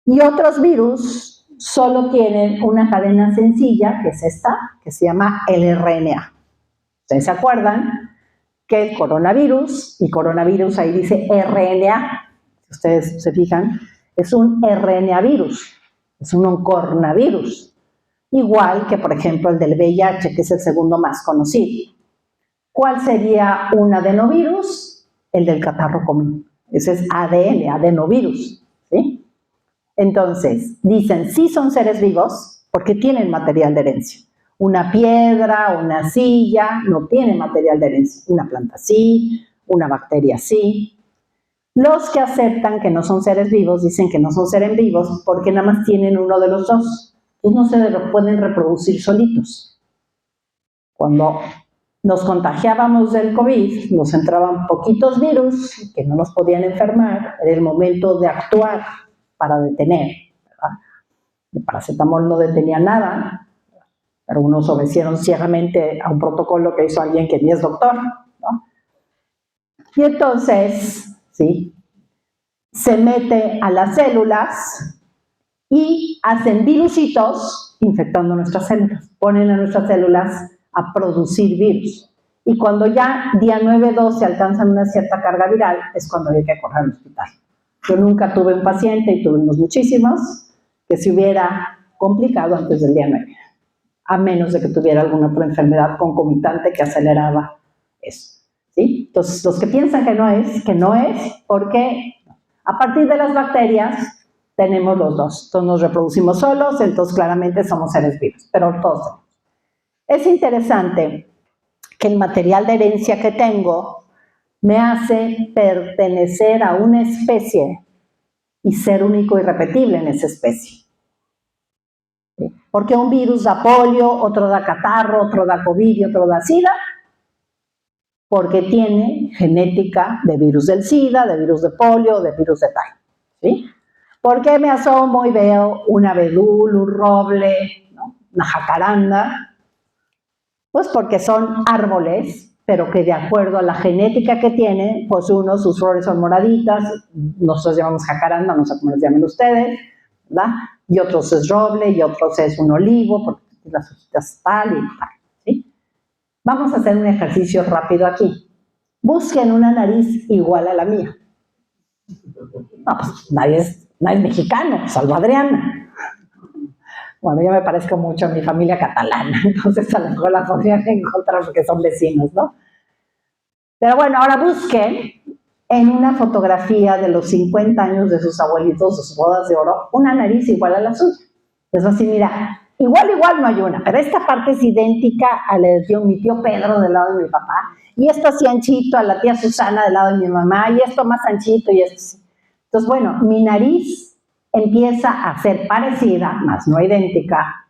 Y otros virus solo tienen una cadena sencilla, que es esta, que se llama el RNA. ¿Ustedes se acuerdan que el coronavirus, y coronavirus ahí dice RNA, si ustedes se fijan, es un RNA virus, es un oncornavirus, igual que, por ejemplo, el del VIH, que es el segundo más conocido. ¿Cuál sería un adenovirus? El del catarro común. Ese es ADN, adenovirus, ¿sí? Entonces, dicen, sí son seres vivos porque tienen material de herencia. Una piedra, una silla, no tiene material de herencia. Una planta sí, una bacteria sí. Los que aceptan que no son seres vivos, dicen que no son seres vivos porque nada más tienen uno de los dos. Y no se pueden reproducir solitos. Cuando nos contagiábamos del COVID, nos entraban poquitos virus que no nos podían enfermar, era el momento de actuar para detener, ¿verdad? El paracetamol no detenía nada, pero unos obedecieron ciegamente a un protocolo que hizo alguien que ni es doctor, ¿no? Y entonces, ¿sí?, se mete a las células y hacen virusitos infectando nuestras células, ponen a nuestras células a producir virus. Y cuando ya día 9-12 alcanzan una cierta carga viral, es cuando hay que correr al hospital. Yo nunca tuve un paciente, y tuvimos muchísimos, que se hubiera complicado antes del día 9, a menos de que tuviera alguna otra enfermedad concomitante que aceleraba eso, ¿sí? Entonces, los que piensan que no es, porque a partir de las bacterias tenemos los dos. Entonces, nos reproducimos solos, entonces claramente somos seres vivos, pero todos tenemos. Es interesante que el material de herencia que tengo me hace pertenecer a una especie y ser único y repetible en esa especie. ¿Sí? Porque un virus da polio, otro da catarro, otro da COVID y otro da SIDA, porque tiene genética de virus del SIDA, de virus de polio, de virus de tal. ¿Sí? ¿Por qué me asomo y veo un abedul, un roble, ¿no?, una jacaranda? Pues porque son árboles, pero que de acuerdo a la genética que tienen, pues unos, sus flores son moraditas, nosotros llamamos jacaranda, no sé cómo les llaman ustedes, ¿verdad? Y otros es roble, y otros es un olivo, porque las hojitas tal y tal, ¿sí? Vamos a hacer un ejercicio rápido aquí. Busquen una nariz igual a la mía. No, pues nadie es mexicano, salvo Adriana. Bueno, yo me parezco mucho a mi familia catalana, entonces a lo mejor la podrían encontrar porque son vecinos, ¿no? Pero bueno, ahora busquen en una fotografía de los 50 años de sus abuelitos, de sus bodas de oro, una nariz igual a la suya. Es así, mira, igual no hay una, pero esta parte es idéntica a la de mi tío Pedro del lado de mi papá, y esto así anchito a la tía Susana del lado de mi mamá, y esto más anchito, y esto así. Entonces, bueno, mi nariz empieza a ser parecida, más no idéntica,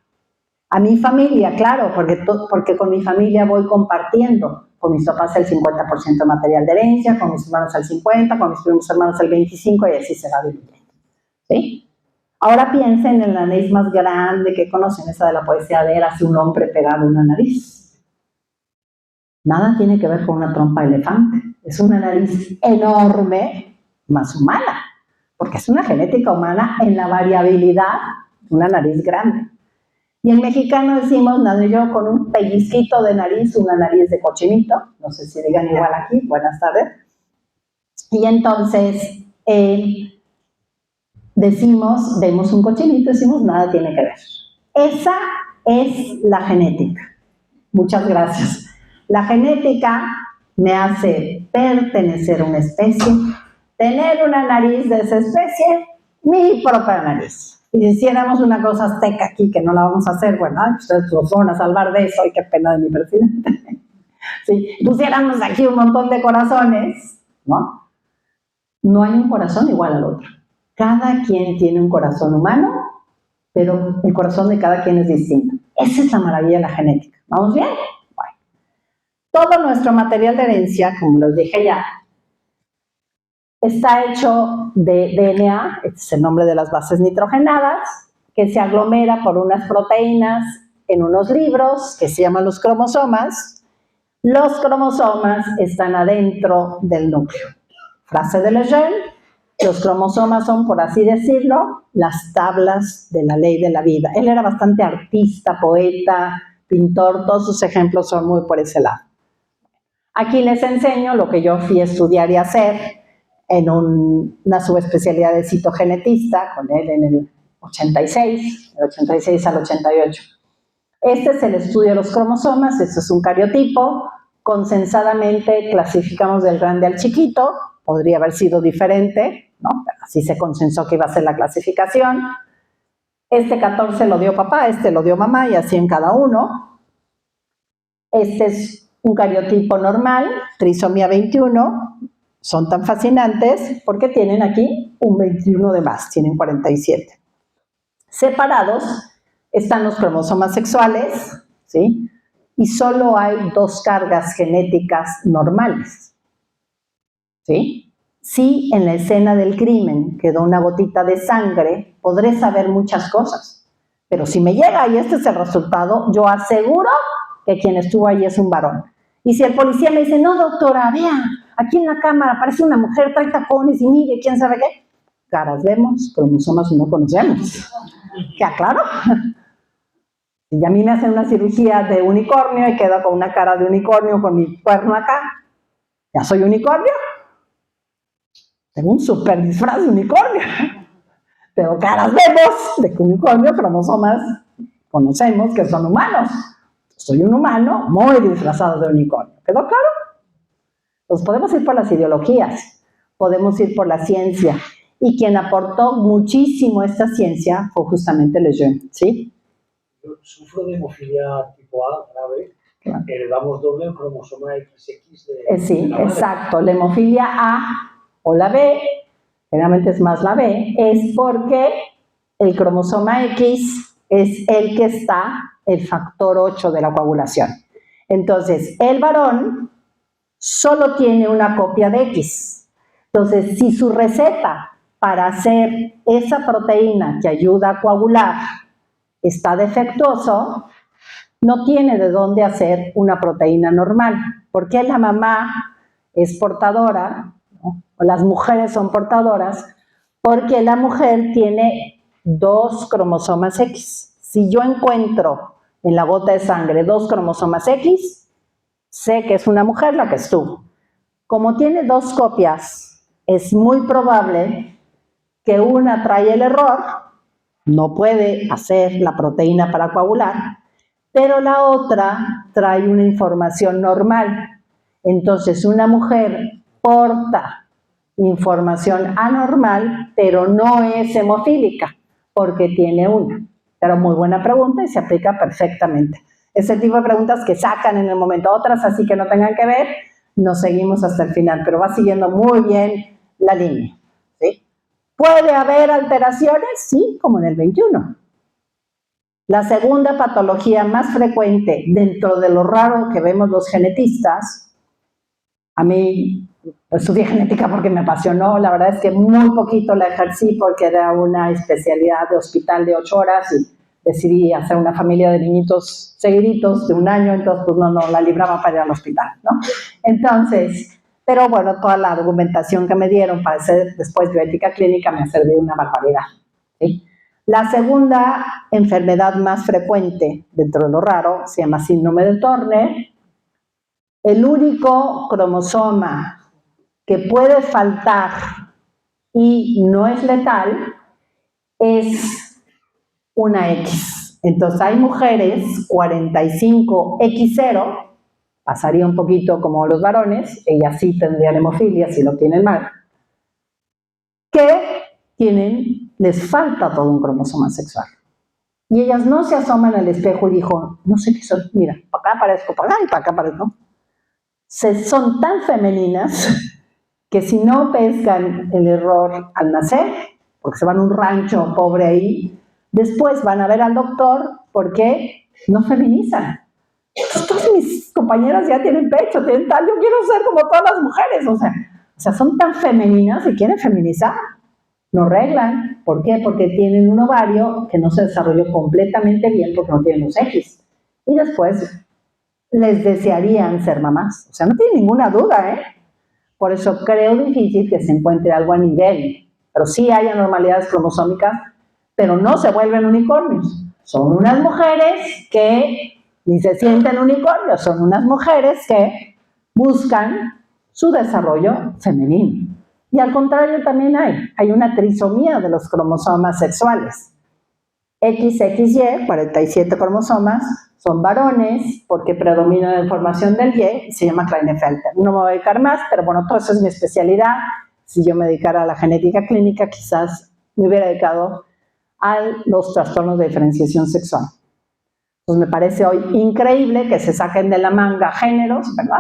a mi familia, claro, porque con mi familia voy compartiendo. Con mis papás el 50% material de herencia, con mis hermanos el 50%, con mis primos hermanos el 25%, y así se va diluyendo. ¿Sí? Ahora piensen en la nariz más grande que conocen, esa de la poesía de Érase un hombre pegado a una nariz. Nada tiene que ver con una trompa de elefante. Es una nariz enorme, más humana, porque es una genética humana en la variabilidad de una nariz grande. Y en mexicano decimos, nací yo con un pellizquito de nariz, una nariz de cochinito, no sé si digan igual aquí, buenas tardes. Y entonces vemos un cochinito, decimos, nada tiene que ver. Esa es la genética. Muchas gracias. La genética me hace pertenecer a una especie, tener una nariz de esa especie, mi propia nariz. Y si hiciéramos una cosa azteca aquí, que no la vamos a hacer, bueno, ustedes nos van a salvar de eso, y qué pena de mi presidente. Si pusiéramos aquí un montón de corazones, ¿no? No hay un corazón igual al otro. Cada quien tiene un corazón humano, pero el corazón de cada quien es distinto. Esa es la maravilla de la genética. ¿Vamos bien? Bueno. Todo nuestro material de herencia, como les dije ya, está hecho de DNA, este es el nombre de las bases nitrogenadas, que se aglomera por unas proteínas en unos libros que se llaman los cromosomas. Los cromosomas están adentro del núcleo. Frase de Lejeune, los cromosomas son, por así decirlo, las tablas de la ley de la vida. Él era bastante artista, poeta, pintor, todos sus ejemplos son muy por ese lado. Aquí les enseño lo que yo fui a estudiar y a hacer en una subespecialidad de citogenetista, con él en el 86, del 86 al 88. Este es el estudio de los cromosomas, este es un cariotipo, consensadamente clasificamos del grande al chiquito, podría haber sido diferente, ¿no? Pero así se consensó que iba a ser la clasificación. Este 14 lo dio papá, este lo dio mamá, y así en cada uno. Este es un cariotipo normal, trisomía 21, son tan fascinantes porque tienen aquí un 21 de más, tienen 47. Separados están los cromosomas sexuales, ¿sí? Y solo hay 2 cargas genéticas normales, ¿sí? Si en la escena del crimen quedó una gotita de sangre, podré saber muchas cosas, pero si me llega y este es el resultado, yo aseguro que quien estuvo ahí es un varón. Y si el policía me dice, no doctora, vea, aquí en la cámara aparece una mujer, trae tacones y mire, quién sabe qué, caras vemos, cromosomas no conocemos. ¿Queda claro? Si a mí me hacen una cirugía de unicornio y quedo con una cara de unicornio con mi cuerno acá, ¿ya soy unicornio? Tengo un súper disfraz de unicornio. Pero caras vemos de que unicornio, cromosomas conocemos que son humanos. Soy un humano muy disfrazado de unicornio. ¿Quedó claro? Pues podemos ir por las ideologías, podemos ir por la ciencia. Y quien aportó muchísimo a esta ciencia fue justamente Lejeune, ¿sí? Yo sufro de hemofilia tipo A grave. Claro. Heredamos doble el cromosoma XX sí, de la madre. Exacto. La hemofilia A o la B, generalmente es más la B, es porque el cromosoma X es el que está el factor 8 de la coagulación. Entonces, el varón solo tiene una copia de X. Entonces, si su receta para hacer esa proteína que ayuda a coagular está defectuoso, no tiene de dónde hacer una proteína normal. ¿Por qué la mamá es portadora, ¿no? O las mujeres son portadoras? Porque la mujer tiene 2 cromosomas X. Si yo encuentro en la gota de sangre 2 cromosomas X, sé que es una mujer la que estuvo. Como tiene 2 copias, es muy probable que una trae el error, no puede hacer la proteína para coagular, pero la otra trae una información normal. Entonces, una mujer porta información anormal, pero no es hemofílica, porque tiene una. Pero muy buena pregunta y se aplica perfectamente. Ese tipo de preguntas que sacan en el momento, otras así que no tengan que ver, nos seguimos hasta el final, pero va siguiendo muy bien la línea, ¿sí? ¿Puede haber alteraciones? Sí, como en el 21. La segunda patología más frecuente dentro de lo raro que vemos los genetistas, a mí estudié genética porque me apasionó, la verdad es que muy poquito la ejercí porque era una especialidad de hospital de 8 horas y decidí hacer una familia de niñitos seguiditos de 1 año, entonces pues no la libraba para ir al hospital, ¿no? Entonces, pero bueno, toda la argumentación que me dieron para hacer después bioética clínica me ha servido una barbaridad, ¿sí? La segunda enfermedad más frecuente dentro de lo raro se llama síndrome de Turner. El único cromosoma que puede faltar y no es letal es una X. Entonces hay mujeres 45X0, pasaría un poquito como los varones, ellas sí tendrían hemofilia si lo tienen mal, que les falta todo un cromosoma sexual. Y ellas no se asoman al espejo y dijo, no sé qué son, mira, para acá aparezco, para acá y para acá aparezco. Son tan femeninas que si no pescan el error al nacer, porque se van a un rancho pobre ahí, después van a ver al doctor porque no feminizan. Todas mis compañeras ya tienen pecho, tienen tal, yo quiero ser como todas las mujeres, o sea, son tan femeninas y quieren feminizar. No arreglan. ¿Por qué? Porque tienen un ovario que no se desarrolló completamente bien porque no tienen los X. Y después les desearían ser mamás. O sea, no tienen ninguna duda, ¿eh? Por eso creo difícil que se encuentre algo a nivel. Pero sí hay anormalidades cromosómicas, pero no se vuelven unicornios. Son unas mujeres que ni se sienten unicornios, son unas mujeres que buscan su desarrollo femenino. Y al contrario también hay una trisomía de los cromosomas sexuales. XXY, 47 cromosomas, son varones porque predomina la información del Y y se llama Klinefelter. No me voy a dedicar más, pero bueno, todo eso es mi especialidad. Si yo me dedicara a la genética clínica, quizás me hubiera dedicado a los trastornos de diferenciación sexual. Pues me parece hoy increíble que se saquen de la manga géneros, ¿verdad?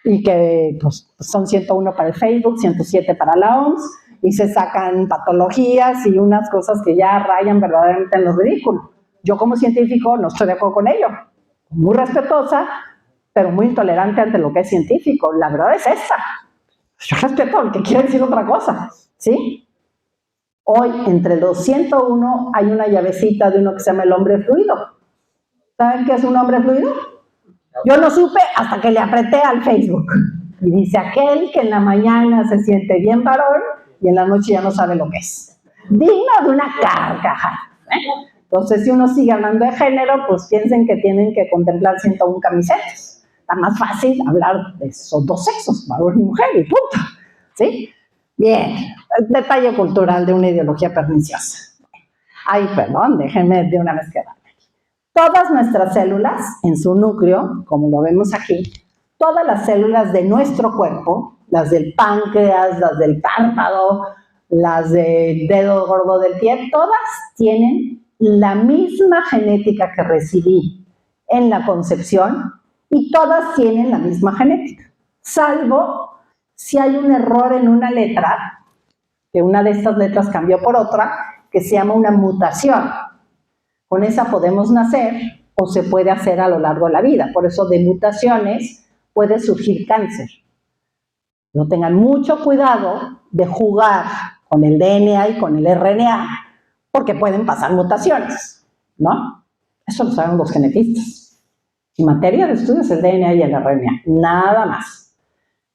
Y que pues, son 101 para el Facebook, 107 para la OMS, y se sacan patologías y unas cosas que ya rayan verdaderamente en lo ridículo. Yo como científico no estoy de acuerdo con ello. Muy respetuosa, pero muy intolerante ante lo que es científico. La verdad es esta. Yo respeto al que quiere decir otra cosa, ¿sí? Hoy, entre los 101, hay una llavecita de uno que se llama el hombre fluido. ¿Saben qué es un hombre fluido? Yo no supe hasta que le apreté al Facebook. Y dice, aquel que en la mañana se siente bien varón y en la noche ya no sabe lo que es. Digno de una carcajada, ¿eh? Entonces, si uno sigue hablando de género, pues piensen que tienen que contemplar 101 camisetas. Está más fácil hablar de esos dos sexos, varón y mujer, y punto. ¿Sí? Bien, detalle cultural de una ideología perniciosa. Ay, perdón, déjenme de una vez quedar. Todas nuestras células, en su núcleo, como lo vemos aquí, todas las células de nuestro cuerpo, las del páncreas, las del párpado, las del dedo gordo del pie, todas tienen la misma genética que recibí en la concepción y todas tienen la misma genética, salvo si hay un error en una letra, que una de estas letras cambió por otra, que se llama una mutación. Con esa podemos nacer o se puede hacer a lo largo de la vida. Por eso de mutaciones puede surgir cáncer. No tengan mucho cuidado de jugar con el DNA y con el RNA, porque pueden pasar mutaciones, ¿no? Eso lo saben los genetistas. Mi materia de estudio es el DNA y el RNA, nada más.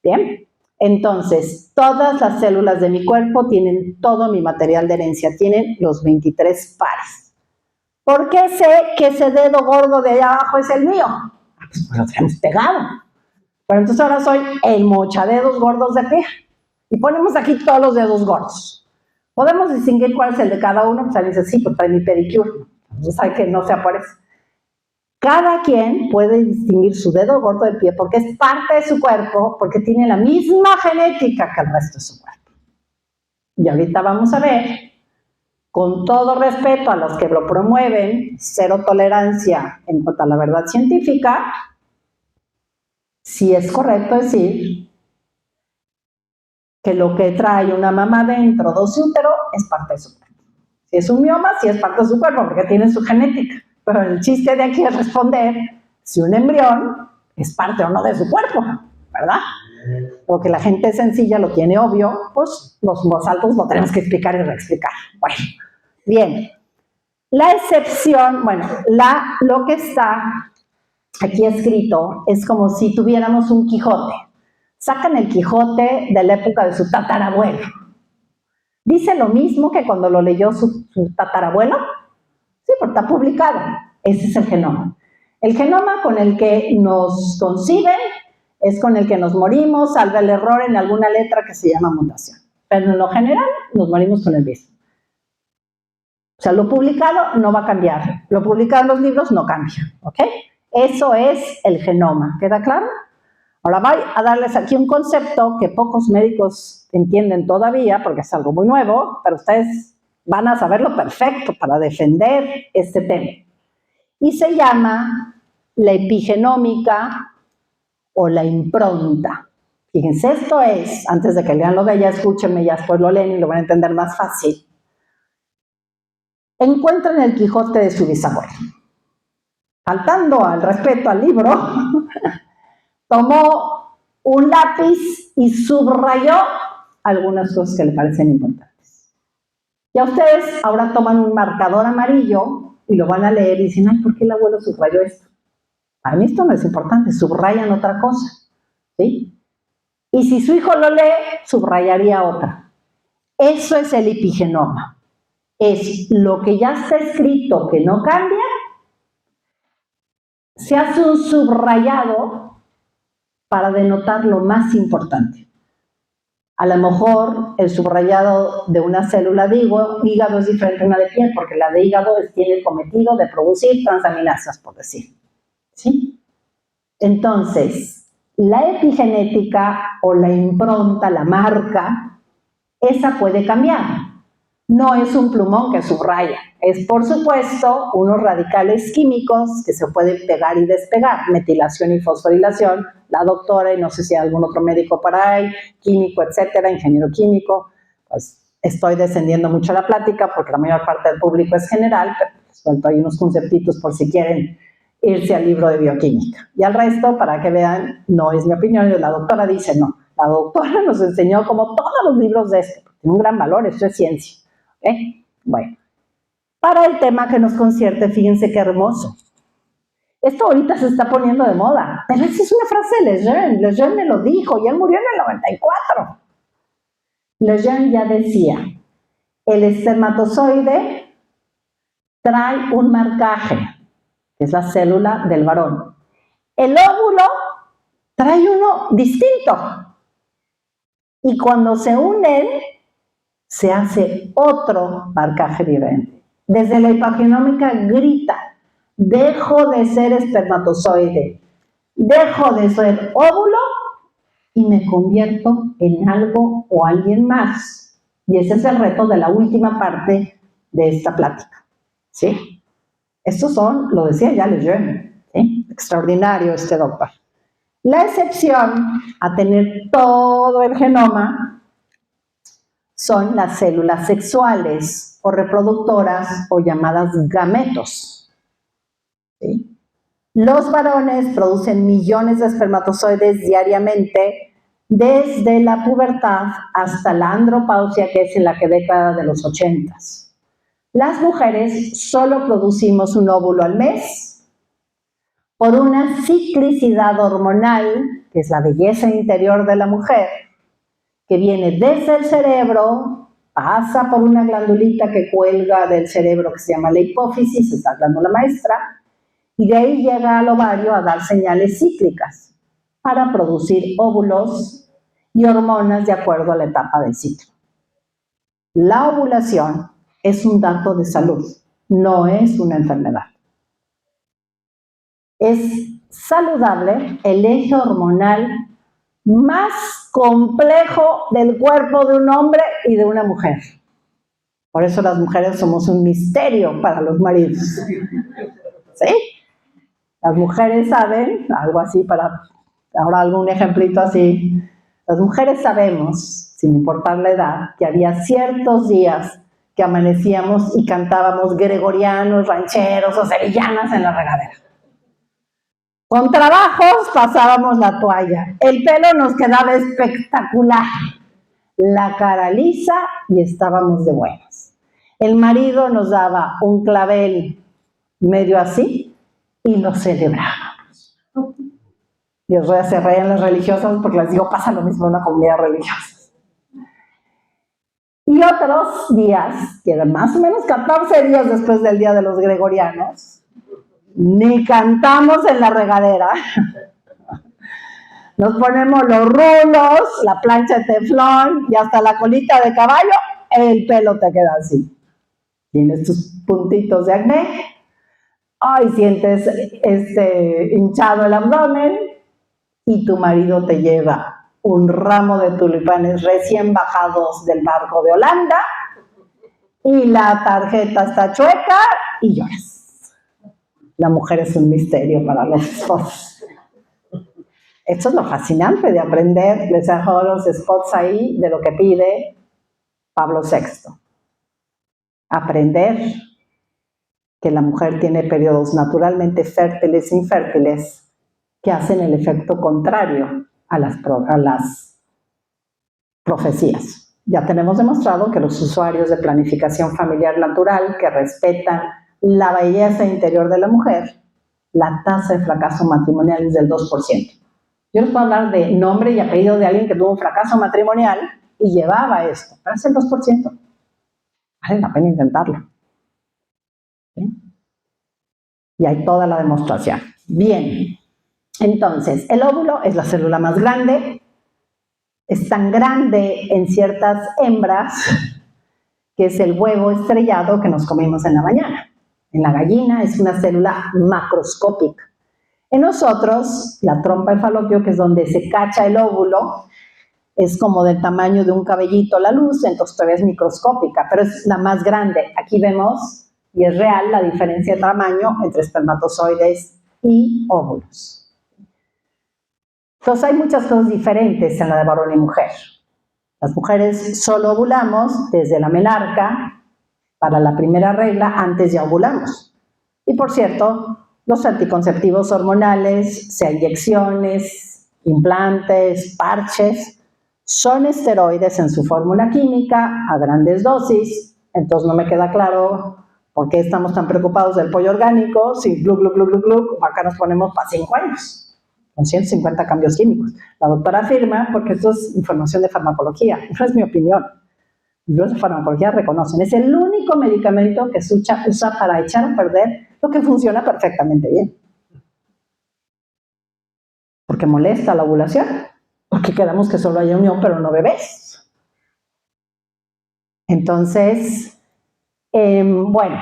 ¿Bien? Entonces, todas las células de mi cuerpo tienen todo mi material de herencia, tienen los 23 pares. ¿Por qué sé que ese dedo gordo de allá abajo es el mío? Pues lo tenemos pegado. Pero entonces ahora soy el mochadedos gordos de pie. Y ponemos aquí todos los dedos gordos. ¿Podemos distinguir cuál es el de cada uno? Pues alguien dice, sí, pues trae mi pedicure. Entonces hay que no se aparece. Cada quien puede distinguir su dedo gordo de pie porque es parte de su cuerpo, porque tiene la misma genética que el resto de su cuerpo. Y ahorita vamos a ver con todo respeto a los que lo promueven, cero tolerancia en cuanto a la verdad científica, sí es correcto decir que lo que trae una mamá dentro de su útero es parte de su cuerpo. Si es un mioma, sí es parte de su cuerpo, porque tiene su genética. Pero el chiste de aquí es responder si un embrión es parte o no de su cuerpo, ¿verdad? Porque la gente sencilla lo tiene obvio, pues los más altos lo tenemos que explicar y reexplicar. Bueno, bien. La excepción, bueno, lo que está aquí escrito es como si tuviéramos un Quijote. Sacan el Quijote de la época de su tatarabuelo. ¿Dice lo mismo que cuando lo leyó su tatarabuelo? Sí, porque está publicado. Ese es el genoma. El genoma con el que nos conciben es con el que nos morimos, salva el error en alguna letra que se llama mutación. Pero en lo general nos morimos con el mismo. O sea, lo publicado no va a cambiar. Lo publicado en los libros no cambia. ¿Ok? Eso es el genoma. ¿Queda claro? Ahora voy a darles aquí un concepto que pocos médicos entienden todavía, porque es algo muy nuevo, pero ustedes van a saberlo perfecto para defender este tema. Y se llama la epigenómica o la impronta. Fíjense, esto es, antes de que lean lo de ella, escúchenme, ya después lo leen y lo van a entender más fácil. Encuentran el Quijote de su bisabuelo. Faltando al respeto al libro, tomó un lápiz y subrayó algunas cosas que le parecen importantes. Y a ustedes ahora toman un marcador amarillo y lo van a leer y dicen, ay, ¿por qué el abuelo subrayó esto? Para mí esto no es importante, subrayan otra cosa, ¿sí? Y si su hijo lo lee, subrayaría otra. Eso es el epigenoma. Es lo que ya está escrito que no cambia, se hace un subrayado para denotar lo más importante. A lo mejor el subrayado de una célula de hígado es diferente a una de piel, porque la de hígado tiene el cometido de producir transaminasas, por decir. ¿Sí? Entonces, la epigenética o la impronta, la marca, esa puede cambiar. No es un plumón que subraya, es por supuesto unos radicales químicos que se pueden pegar y despegar, metilación y fosforilación. La doctora, y no sé si hay algún otro médico por ahí, químico, etcétera, ingeniero químico, pues estoy descendiendo mucho la plática porque la mayor parte del público es general, pero les suelto ahí unos conceptitos por si quieren irse al libro de bioquímica. Y al resto, para que vean, no es mi opinión, la doctora dice no. La doctora nos enseñó como todos los libros de esto, tiene un gran valor, esto es ciencia. Bueno, para el tema que nos concierne, fíjense qué hermoso. Esto ahorita se está poniendo de moda, pero esa es una frase de Lejeune. Lejeune me lo dijo y él murió en el 94. Lejeune ya decía, el espermatozoide trae un marcaje, que es la célula del varón. El óvulo trae uno distinto. Y cuando se unen, se hace otro marcaje diferente. Desde la epigenómica grita, dejo de ser espermatozoide, dejo de ser óvulo y me convierto en algo o alguien más. Y ese es el reto de la última parte de esta plática. ¿Sí? Estos son, lo decía ya Lejeune, ¿sí? Extraordinario este doctor. La excepción a tener todo el genoma son las células sexuales o reproductoras o llamadas gametos. ¿Sí? Los varones producen millones de espermatozoides diariamente desde la pubertad hasta la andropausia, que es en la década de los 80s. Las mujeres solo producimos un óvulo al mes por una ciclicidad hormonal, que es la belleza interior de la mujer, que viene desde el cerebro, pasa por una glandulita que cuelga del cerebro que se llama la hipófisis, esta glándula maestra, y de ahí llega al ovario a dar señales cíclicas para producir óvulos y hormonas de acuerdo a la etapa del ciclo. La ovulación es un dato de salud, no es una enfermedad. Es saludable el eje hormonal más complejo del cuerpo de un hombre y de una mujer. Por eso las mujeres somos un misterio para los maridos. ¿Sí? Las mujeres saben, algo así para, ahora algún ejemplito así, las mujeres sabemos, sin importar la edad, que había ciertos días que amanecíamos y cantábamos gregorianos, rancheros o sevillanas en la regadera. Con trabajos pasábamos la toalla, el pelo nos quedaba espectacular, la cara lisa y estábamos de buenas. El marido nos daba un clavel medio así y lo celebrábamos. Y se reían las religiosas porque les digo, pasa lo mismo en una comunidad religiosa. Y otros días, que eran más o menos 14 días después del día de los gregorianos, ni cantamos en la regadera. Nos ponemos los rulos, la plancha de teflón y hasta la colita de caballo, el pelo te queda así. Tienes tus puntitos de acné, ay, sientes hinchado el abdomen y tu marido te lleva un ramo de tulipanes recién bajados del barco de Holanda y la tarjeta está chueca y lloras. La mujer es un misterio para los esposos. Esto es lo fascinante de aprender, les dejo los spots ahí de lo que pide Pablo VI. Aprender que la mujer tiene periodos naturalmente fértiles e infértiles que hacen el efecto contrario a las profecías. Ya tenemos demostrado que los usuarios de planificación familiar natural que respetan la belleza interior de la mujer, la tasa de fracaso matrimonial es del 2%. Yo les puedo hablar de nombre y apellido de alguien que tuvo un fracaso matrimonial y llevaba esto, pero es el 2%. Vale la pena intentarlo. ¿Sí? Y hay toda la demostración. Bien, entonces, el óvulo es la célula más grande, es tan grande en ciertas hembras que es el huevo estrellado que nos comimos en la mañana. En la gallina es una célula macroscópica. En nosotros, la trompa de falopio, que es donde se cacha el óvulo, es como del tamaño de un cabellito la luz, entonces todavía es microscópica, pero es la más grande. Aquí vemos, y es real, la diferencia de tamaño entre espermatozoides y óvulos. Entonces hay muchas cosas diferentes en la de varón y mujer. Las mujeres solo ovulamos desde la menarca para la primera regla, antes ya ovulamos. Y por cierto, los anticonceptivos hormonales, sea inyecciones, implantes, parches, son esteroides en su fórmula química a grandes dosis. Entonces no me queda claro por qué estamos tan preocupados del pollo orgánico si glu, glu, glu, glu, glu, acá nos ponemos para 5 años, con 150 cambios químicos. La doctora afirma, porque esto es información de farmacología, no es mi opinión. Los libros de farmacología reconocen, es el único medicamento que se usa para echar a perder lo que funciona perfectamente bien. Porque molesta la ovulación, porque quedamos que solo haya unión pero no bebés. Entonces, bueno,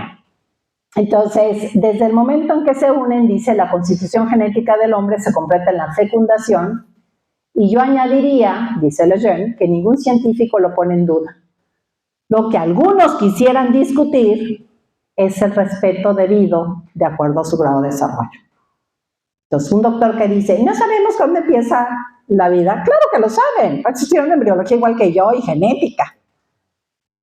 entonces desde el momento en que se unen, dice, la constitución genética del hombre se completa en la fecundación, y yo añadiría, dice Lejeune, que ningún científico lo pone en duda. Lo que algunos quisieran discutir es el respeto debido de acuerdo a su grado de desarrollo. Entonces, un doctor que dice, no sabemos cuándo empieza la vida, claro que lo saben, estudiaron embriología igual que yo y genética.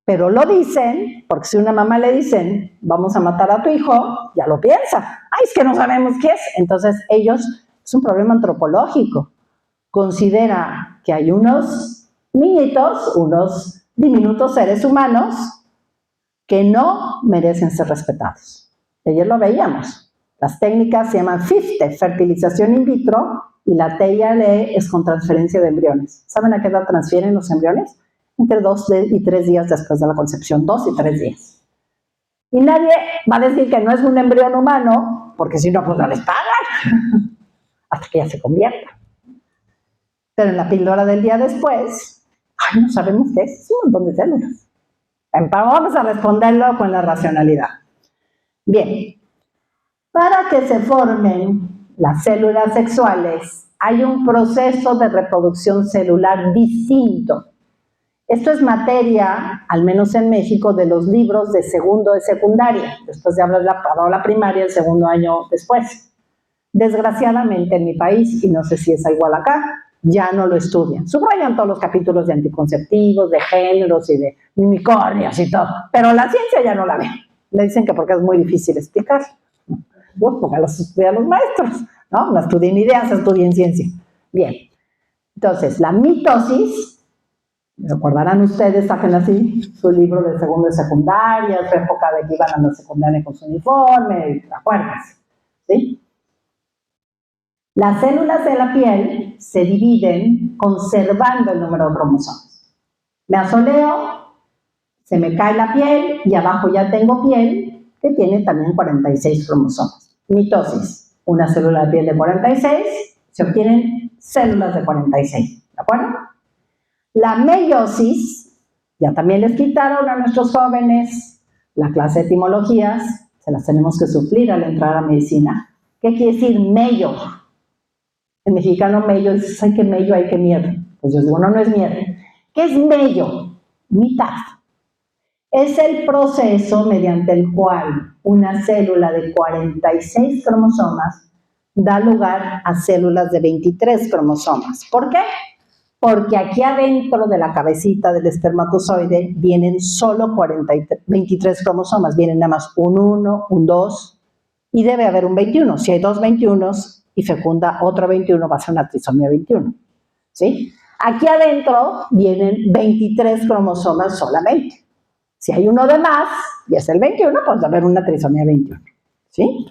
Pero lo dicen, porque si a una mamá le dicen, vamos a matar a tu hijo, ya lo piensa. Ay, es que no sabemos qué es. Entonces, ellos, es un problema antropológico. Considera que hay unos niñitos, unos diminutos seres humanos que no merecen ser respetados. Ayer lo veíamos. Las técnicas se llaman FIFTE, fertilización in vitro, y la TIAL es con transferencia de embriones. ¿Saben a qué edad transfieren los embriones? Entre 2 y 3 días después de la concepción, 2 y 3 días. Y nadie va a decir que no es un embrión humano, porque si no, pues no les pagan, hasta que ya se convierta. Pero en la píldora del día después, ay, no sabemos qué es un montón de células. Vamos a responderlo con la racionalidad. Bien, para que se formen las células sexuales, hay un proceso de reproducción celular distinto. Esto es materia, al menos en México, de los libros de segundo de secundaria, después de haber acabado la primaria, el segundo año después. Desgraciadamente en mi país, y no sé si es igual acá, ya no lo estudian. Subrayan todos los capítulos de anticonceptivos, de géneros y de unicornios y todo, pero la ciencia ya no la ven. Le dicen que porque es muy difícil explicar. Pues porque los estudian los maestros, ¿no? No estudien ideas, estudien ciencia. Bien, entonces, la mitosis, recordarán ustedes, saquen así su libro de segundo de secundaria, su época de que iban a la secundaria con su uniforme, acuérdense, ¿sí? Las células de la piel se dividen conservando el número de cromosomas. Me asoleo, se me cae la piel y abajo ya tengo piel que tiene también 46 cromosomas. Mitosis, una célula de piel de 46, se obtienen células de 46, ¿de acuerdo? La meiosis, ya también les quitaron a nuestros jóvenes la clase de etimologías, se las tenemos que suplir al entrar a medicina. ¿Qué quiere decir meio? En mexicano meio, dices, ay, qué meio, ay, qué miedo. Pues yo digo, no, no es miedo. ¿Qué es meio? Mitad. Es el proceso mediante el cual una célula de 46 cromosomas da lugar a células de 23 cromosomas. ¿Por qué? Porque aquí adentro de la cabecita del espermatozoide vienen solo 23 cromosomas, vienen nada más un 1, un 2 y debe haber un 21. Si hay dos 21 y fecunda otro 21, va a ser una trisomía 21, ¿sí? Aquí adentro vienen 23 cromosomas solamente. Si hay uno de más y es el 21, pues va a haber una trisomía 21, ¿sí?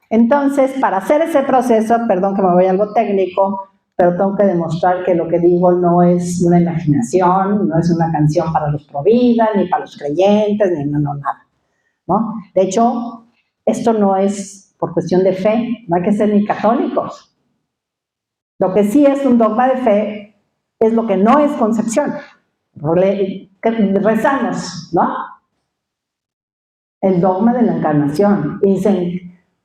Entonces, para hacer ese proceso, perdón que me voy a algo técnico, pero tengo que demostrar que lo que digo no es una imaginación, no es una canción para los pro vida, ni para los creyentes, ni nada, ¿no? De hecho, esto no es por cuestión de fe, no hay que ser ni católicos. Lo que sí es un dogma de fe es lo que no es concepción. Rezamos, ¿no? El dogma de la encarnación,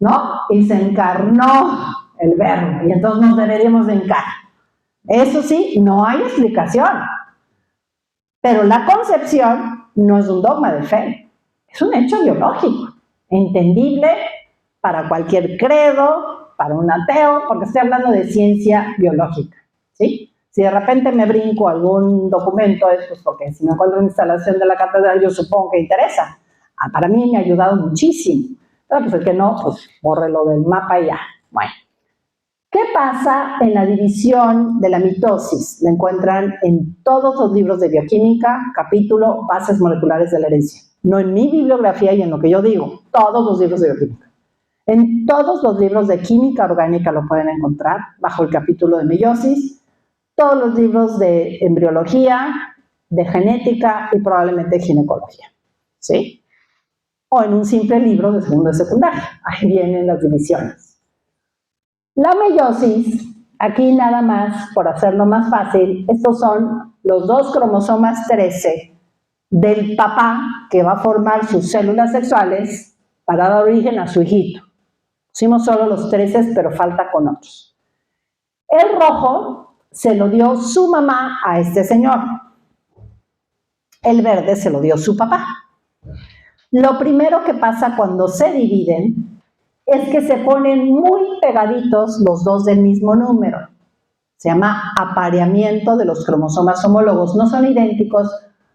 ¿no? Y se encarnó el verbo, y entonces nos deberíamos de hincar. Eso sí, no hay explicación. Pero la concepción no es un dogma de fe, es un hecho biológico, entendible para cualquier credo, para un ateo, porque estoy hablando de ciencia biológica, ¿sí? Si de repente me brinco algún documento, es pues porque si me encuentro en instalación de la catedral, yo supongo que interesa. Para mí me ha ayudado muchísimo. Pero pues el que no, pues bórrelo del mapa y ya. Bueno. ¿Qué pasa en la división de la mitosis? La encuentran en todos los libros de bioquímica, capítulo Bases moleculares de la herencia. No en mi bibliografía y en lo que yo digo, todos los libros de bioquímica. En todos los libros de química orgánica lo pueden encontrar, bajo el capítulo de meiosis, todos los libros de embriología, de genética y probablemente ginecología, ¿sí? O en un simple libro de segundo de secundaria. Ahí vienen las divisiones. La meiosis, aquí nada más, por hacerlo más fácil, estos son los dos cromosomas 13 del papá que va a formar sus células sexuales para dar origen a su hijito. Pusimos solo los 13, pero falta con otros. El rojo se lo dio su mamá a este señor. El verde se lo dio su papá. Lo primero que pasa cuando se dividen es que se ponen muy pegaditos los dos del mismo número. Se llama apareamiento de los cromosomas homólogos. No son idénticos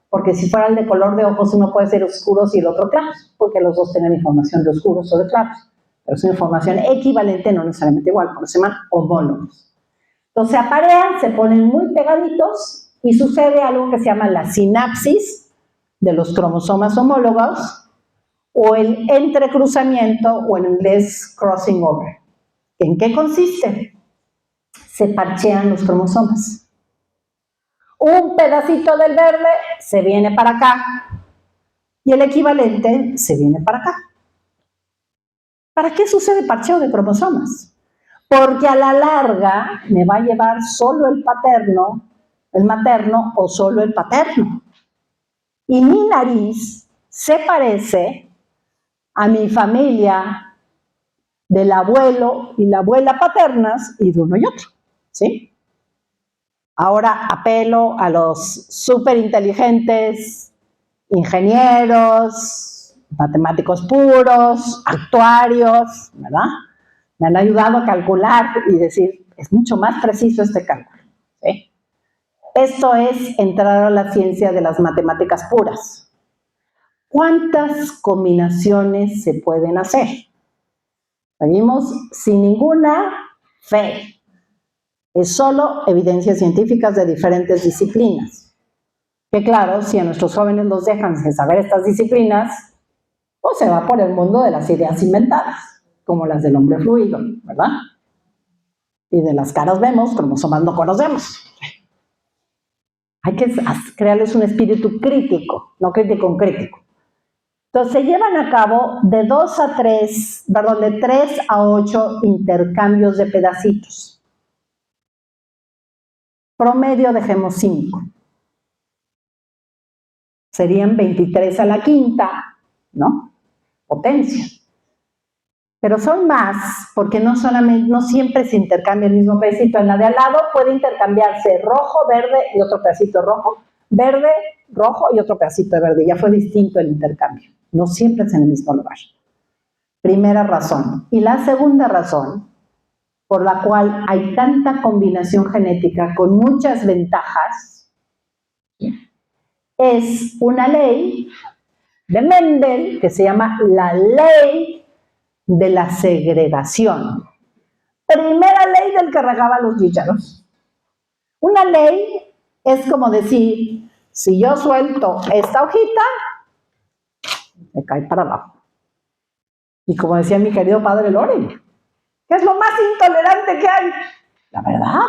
porque si fuera el de color de ojos uno puede ser oscuros y el otro claros, porque los dos tienen información de oscuros o de claros. Pero es una información equivalente, no necesariamente igual, porque se llaman homólogos. Entonces se aparean, se ponen muy pegaditos y sucede algo que se llama la sinapsis de los cromosomas homólogos o el entrecruzamiento o en inglés crossing over. ¿En qué consiste? Se parchean los cromosomas. Un pedacito del verde se viene para acá y el equivalente se viene para acá. ¿Para qué sucede parcheo de cromosomas? Porque a la larga me va a llevar solo el materno o solo el paterno. Y mi nariz se parece a mi familia del abuelo y la abuela paternas y de uno y otro, ¿sí? Ahora apelo a los súper inteligentes, ingenieros, matemáticos puros, actuarios, ¿verdad? Me han ayudado a calcular y decir, es mucho más preciso este cálculo, ¿sí? Esto es entrar a la ciencia de las matemáticas puras. ¿Cuántas combinaciones se pueden hacer? Seguimos sin ninguna fe. Es solo evidencias científicas de diferentes disciplinas. Que claro, si a nuestros jóvenes los dejan de saber estas disciplinas, pues se va por el mundo de las ideas inventadas, como las del hombre fluido, ¿verdad? Y de las caras vemos, cromosomas no conocemos. Hay que crearles un espíritu crítico, no crítico, un crítico. Entonces se llevan a cabo de 3 a 8 intercambios de pedacitos. Promedio dejemos 5. Serían 23 a la quinta, ¿no? Potencia. Pero son más, porque no siempre se intercambia el mismo pedacito. En la de al lado puede intercambiarse rojo, verde y otro pedacito rojo, verde, rojo y otro pedacito de verde. Ya fue distinto el intercambio. No siempre es en el mismo lugar. Primera razón. Y la segunda razón, por la cual hay tanta combinación genética con muchas ventajas, es una ley de Mendel que se llama la ley de la segregación. Primera ley del que regaba los chícharos. Una ley es como decir, si yo suelto esta hojita, me cae para abajo. Y como decía mi querido padre Loren, ¿qué es lo más intolerante que hay? La verdad.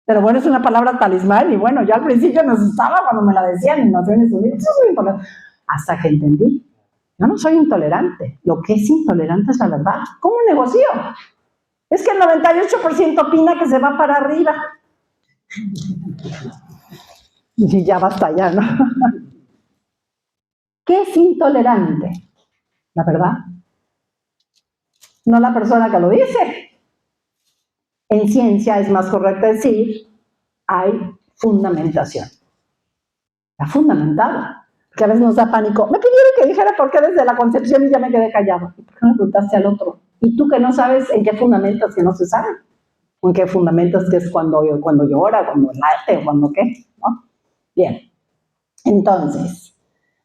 Pero bueno, es una palabra talismán y bueno, yo al principio me asustaba cuando me la decían en Naciones Unidas. Hasta que entendí. Yo no soy intolerante. Lo que es intolerante es la verdad. ¿Cómo negocio? Es que el 98% opina que se va para arriba. Y ya basta ya, ¿no? ¿Qué es intolerante? La verdad. No la persona que lo dice. En ciencia es más correcto decir, hay fundamentación. Está fundamentado. Que a veces nos da pánico. Me pidieron que dijera por qué desde la concepción y ya me quedé callado. ¿Por qué no preguntaste al otro? Y tú que no sabes en qué fundamentas que no se sabe. O en qué fundamentas que es cuando llora, cuando late, o cuando qué, ¿no? Bien. Entonces,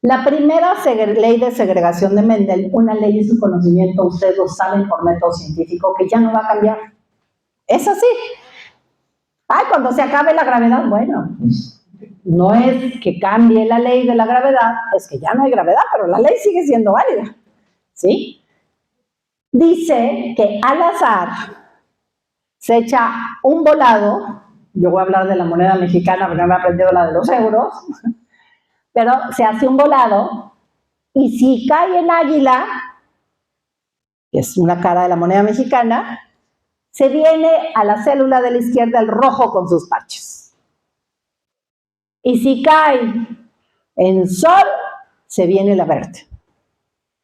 la primera ley de segregación de Mendel, una ley de su conocimiento, ustedes lo saben por método científico, que ya no va a cambiar. Es así. Ay, cuando se acabe la gravedad, bueno, pues no es que cambie la ley de la gravedad, es que ya no hay gravedad, pero la ley sigue siendo válida, ¿sí? Dice que al azar se echa un volado, yo voy a hablar de la moneda mexicana porque no me he aprendido la de los euros, pero se hace un volado y si cae en águila, que es una cara de la moneda mexicana, se viene a la célula de la izquierda el rojo con sus parches. Y si cae en sol, se viene la verde.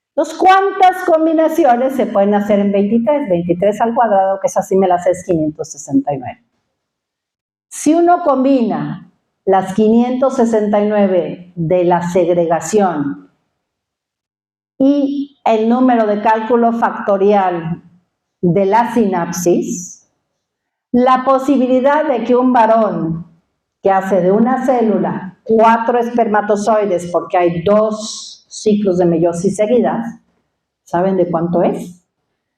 Entonces, ¿cuántas combinaciones se pueden hacer en 23? 23 al cuadrado, que es así me las es 569. Si uno combina las 569 de la segregación y el número de cálculo factorial de la sinapsis, la posibilidad de que un varón que hace de una célula 4 espermatozoides porque hay 2 ciclos de meiosis seguidas, ¿saben de cuánto es?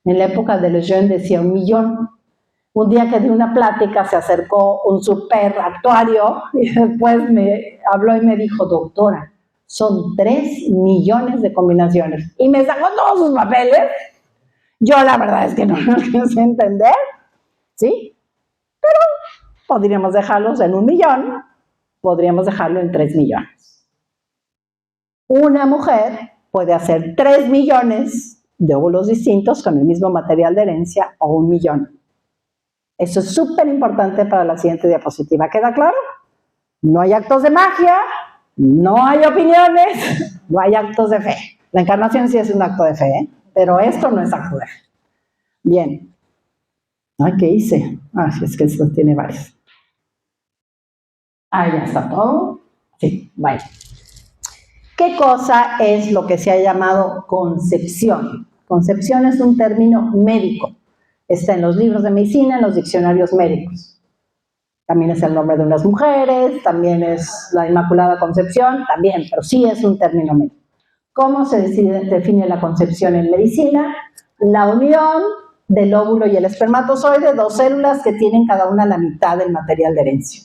En la época de Lejeune decía 1 millón. Un día que di una plática se acercó un super actuario y después me habló y me dijo, doctora, son 3 millones de combinaciones. Y me sacó todos sus papeles. Yo la verdad es que no lo sé entender, ¿sí? Pero podríamos dejarlos en 1 millón, podríamos dejarlo en 3 millones. Una mujer puede hacer 3 millones de óvulos distintos con el mismo material de herencia o 1 millón. Eso es súper importante para la siguiente diapositiva. ¿Queda claro? No hay actos de magia, no hay opiniones, no hay actos de fe. La encarnación sí es un acto de fe, ¿eh? Pero esto no es acto de fe. Bien. Ay, ¿qué hice? Ah, es que esto tiene varios. Ahí ya está todo. Sí, bueno. ¿Qué cosa es lo que se ha llamado concepción? Concepción es un término médico. Está en los libros de medicina, en los diccionarios médicos. También es el nombre de unas mujeres, también es la Inmaculada Concepción, también, pero sí es un término médico. ¿Cómo se define la concepción en medicina? La unión del óvulo y el espermatozoide, dos células que tienen cada una la mitad del material de herencia.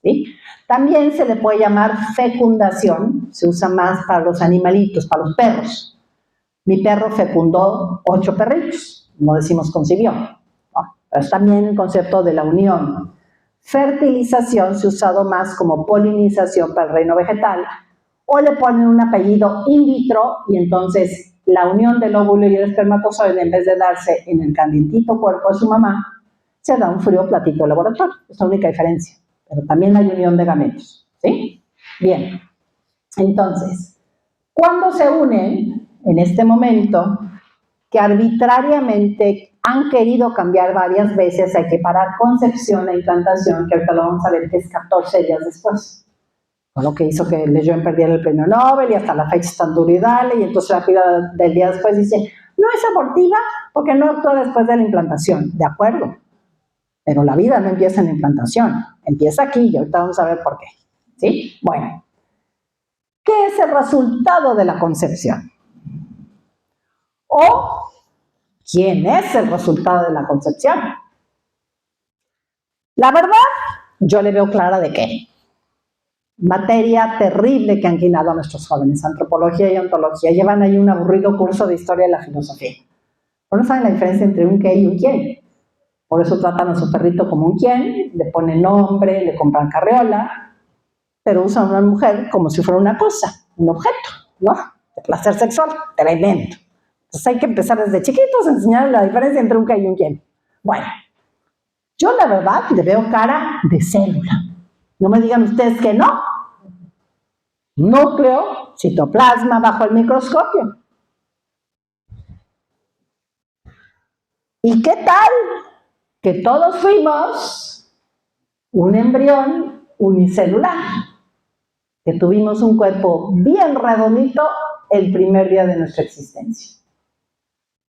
¿Sí? También se le puede llamar fecundación, se usa más para los animalitos, para los perros. Mi perro fecundó 8 perritos, no decimos concibió, ¿no? Pero es también el concepto de la unión. Fertilización se ha usado más como polinización para el reino vegetal, o le ponen un apellido in vitro y entonces la unión del óvulo y el espermatozoide, en vez de darse en el calientito cuerpo de su mamá, se da un frío platito de laboratorio. Es la única diferencia. Pero también hay unión de gametos, ¿sí? Bien. Entonces, ¿cuándo se unen? En este momento, que arbitrariamente han querido cambiar varias veces, hay que parar concepción e implantación, que ahorita lo vamos a ver que es 14 días después. Con lo que hizo que Lejeune perdiera el premio Nobel y hasta la fecha está en duro y dale, y entonces la pila del día después dice, no es abortiva porque no actúa después de la implantación. De acuerdo, pero la vida no empieza en la implantación, empieza aquí y ahorita vamos a ver por qué. ¿Sí? Bueno, ¿qué es el resultado de la concepción? ¿O quién es el resultado de la concepción? La verdad, yo le veo clara de qué. Materia terrible que han quinado a nuestros jóvenes, antropología y ontología. Llevan ahí un aburrido curso de historia de la filosofía. Pero no saben la diferencia entre un qué y un quién. Por eso tratan a su perrito como un quién, le ponen nombre, le compran carriola, pero usan a una mujer como si fuera una cosa, un objeto, ¿no? De placer sexual, tremendo. Entonces hay que empezar desde chiquitos a enseñarles la diferencia entre un qué y un quién. Bueno, yo la verdad le veo cara de célula. No me digan ustedes que no. Núcleo, citoplasma bajo el microscopio. ¿Y qué tal? Que todos fuimos un embrión unicelular, que tuvimos un cuerpo bien redondito el primer día de nuestra existencia.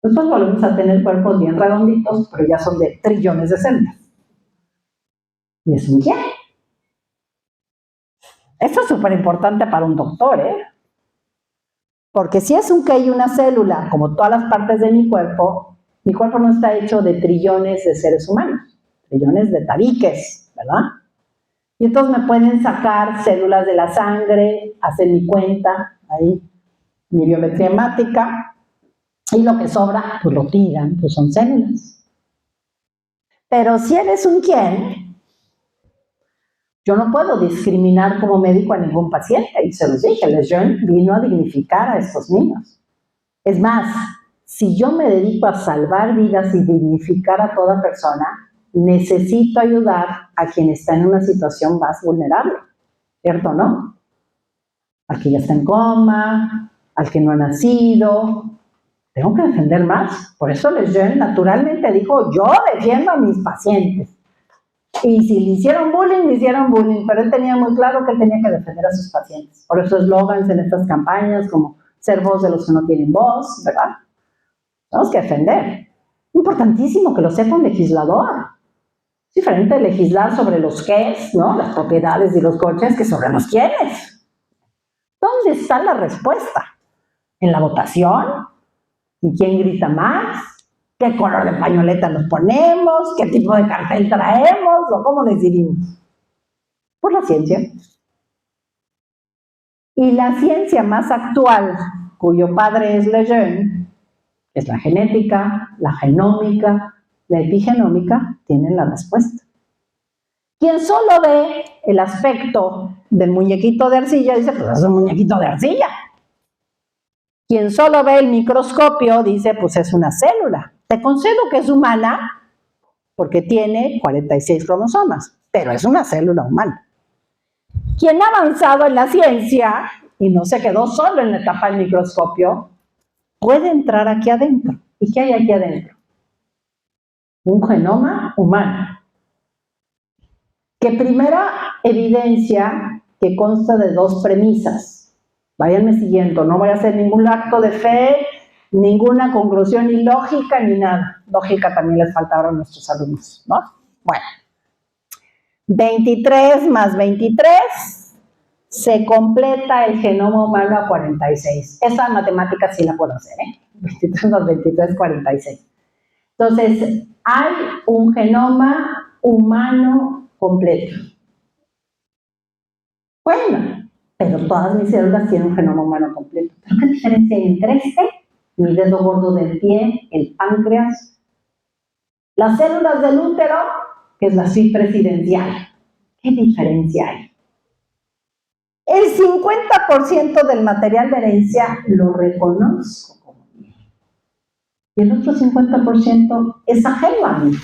Después volvemos a tener cuerpos bien redonditos, pero ya son de trillones de células. ¿Y es un qué? Esto es súper importante para un doctor, ¿eh? Porque si es un qué y una célula, como todas las partes de mi cuerpo no está hecho de trillones de seres humanos, trillones de tabiques, ¿verdad? Y entonces me pueden sacar células de la sangre, hacer mi cuenta, ahí, mi biometría hemática, y lo que sobra, pues lo tiran, pues son células. Pero si eres un quién, yo no puedo discriminar como médico a ningún paciente, y se los dije, Lejeune vino a dignificar a estos niños. Es más, si yo me dedico a salvar vidas y dignificar a toda persona, necesito ayudar a quien está en una situación más vulnerable, ¿cierto, no? Al que ya está en coma, al que no ha nacido. Tengo que defender más. Por eso Lejeune naturalmente dijo, yo defiendo a mis pacientes. Y si le hicieron bullying, pero él tenía muy claro que él tenía que defender a sus pacientes. Por eso eslogans en estas campañas como ser voz de los que no tienen voz, ¿verdad? Tenemos que defender. Importantísimo que lo sepa un legislador. Es diferente legislar sobre los qués, ¿no? Las propiedades y los coches que sobre los quiénes. ¿Dónde está la respuesta? ¿En la votación? ¿Y quién grita más? ¿Qué color de pañoleta nos ponemos? ¿Qué tipo de cartel traemos? ¿O cómo decidimos? Por la ciencia. Y la ciencia más actual, cuyo padre es Lejeune, es la genética, la genómica, la epigenómica, tienen la respuesta. Quien solo ve el aspecto del muñequito de arcilla, dice, pues es un muñequito de arcilla. Quien solo ve el microscopio, dice, pues es una célula. Te concedo que es humana, porque tiene 46 cromosomas, pero es una célula humana. Quien ha avanzado en la ciencia, y no se quedó solo en la etapa del microscopio, puede entrar aquí adentro. ¿Y qué hay aquí adentro? Un genoma humano. Que primero evidencia que consta de dos premisas. Váyanme siguiendo, no voy a hacer ningún acto de fe, ninguna conclusión ilógica ni nada. Lógica también les falta ahora a nuestros alumnos, ¿no? Bueno, 23 más 23 se completa el genoma humano a 46. Esa matemática sí la puedo hacer, ¿eh? 23 más 23, 46. Entonces, hay un genoma humano completo. Bueno, pero todas mis células tienen un genoma humano completo. ¿Pero qué diferencia hay entre mi dedo gordo del pie, el páncreas, las células del útero, que es la suite presidencial? ¿Qué diferencia hay? El 50% del material de herencia lo reconozco como mío. Y el otro 50% es ajeno a mí,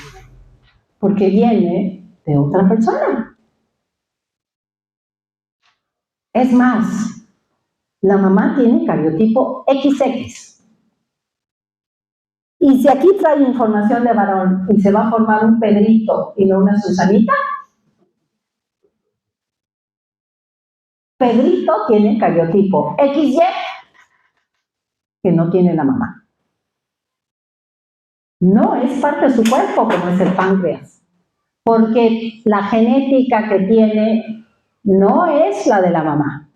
porque viene de otra persona. Es más, la mamá tiene cariotipo XX. Y si aquí trae información de varón y se va a formar un Pedrito y no una Susanita, Pedrito tiene cariotipo XY que no tiene la mamá. No es parte de su cuerpo como es el páncreas, porque la genética que tiene no es la de la mamá.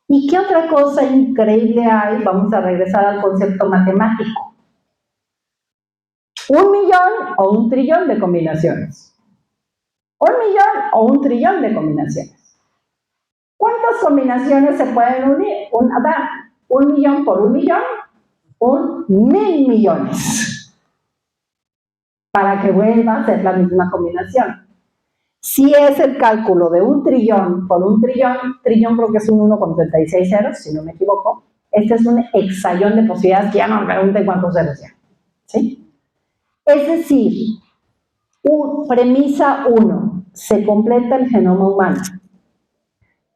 ¿Y qué otra cosa increíble hay? Vamos a regresar al concepto matemático. 1 millón o 1 trillón de combinaciones. 1 millón o 1 trillón de combinaciones. ¿Cuántas combinaciones se pueden unir? 1 millón por 1 millón, 1.000 millones. Para que vuelva a ser la misma combinación. Si es el cálculo de 1 trillón por 1 trillón, trillón creo que es un 1 con 36 ceros, si no me equivoco. Este es un hexallón de posibilidades, que ya no me pregunten cuántos ceros ya. ¿Sí? Es decir, premisa 1, se completa el genoma humano.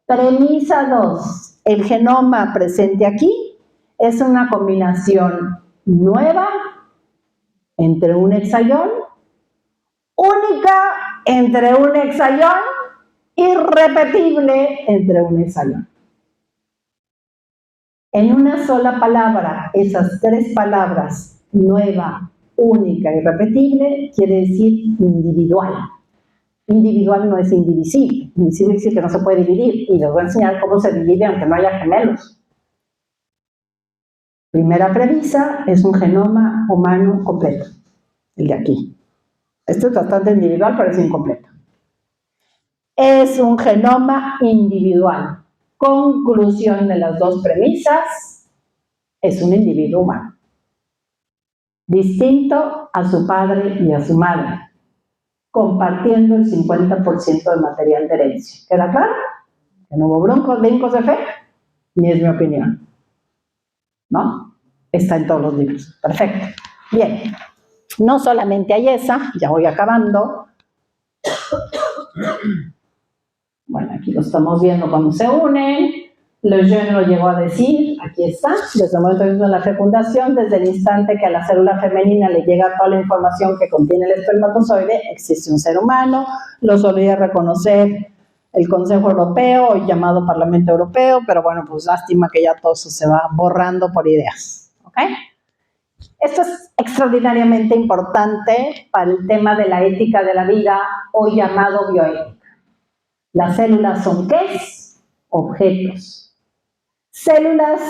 Premisa 2, el genoma presente aquí es una combinación nueva entre un hexallón, única entre un hexallón, irrepetible entre un hexallón. En una sola palabra, esas 3 palabras, nueva, única y irrepetible, quiere decir individual. Individual no es indivisible. Indivisible quiere decir que no se puede dividir. Y les voy a enseñar cómo se divide aunque no haya gemelos. Primera premisa, es un genoma humano completo. El de aquí. Esto es bastante individual, pero es incompleto. Es un genoma individual. Conclusión de las 2 premisas, es un individuo humano. Distinto a su padre y a su madre, compartiendo el 50% del material de herencia. ¿Queda claro? Que no hubo brincos de fe, ni es mi opinión. ¿No? Está en todos los libros. Perfecto. Bien. No solamente hay esa, ya voy acabando. Bueno, aquí lo estamos viendo cuando se unen. Lejeune lo llegó a decir, aquí está, desde el momento de la fecundación, desde el instante que a la célula femenina le llega toda la información que contiene el espermatozoide, existe un ser humano. Lo solía reconocer el Consejo Europeo, hoy llamado Parlamento Europeo, pero bueno, pues lástima que ya todo eso se va borrando por ideas, ¿ok? Esto es extraordinariamente importante para el tema de la ética de la vida, hoy llamado bioética. Las células son ¿qué? Objetos. Células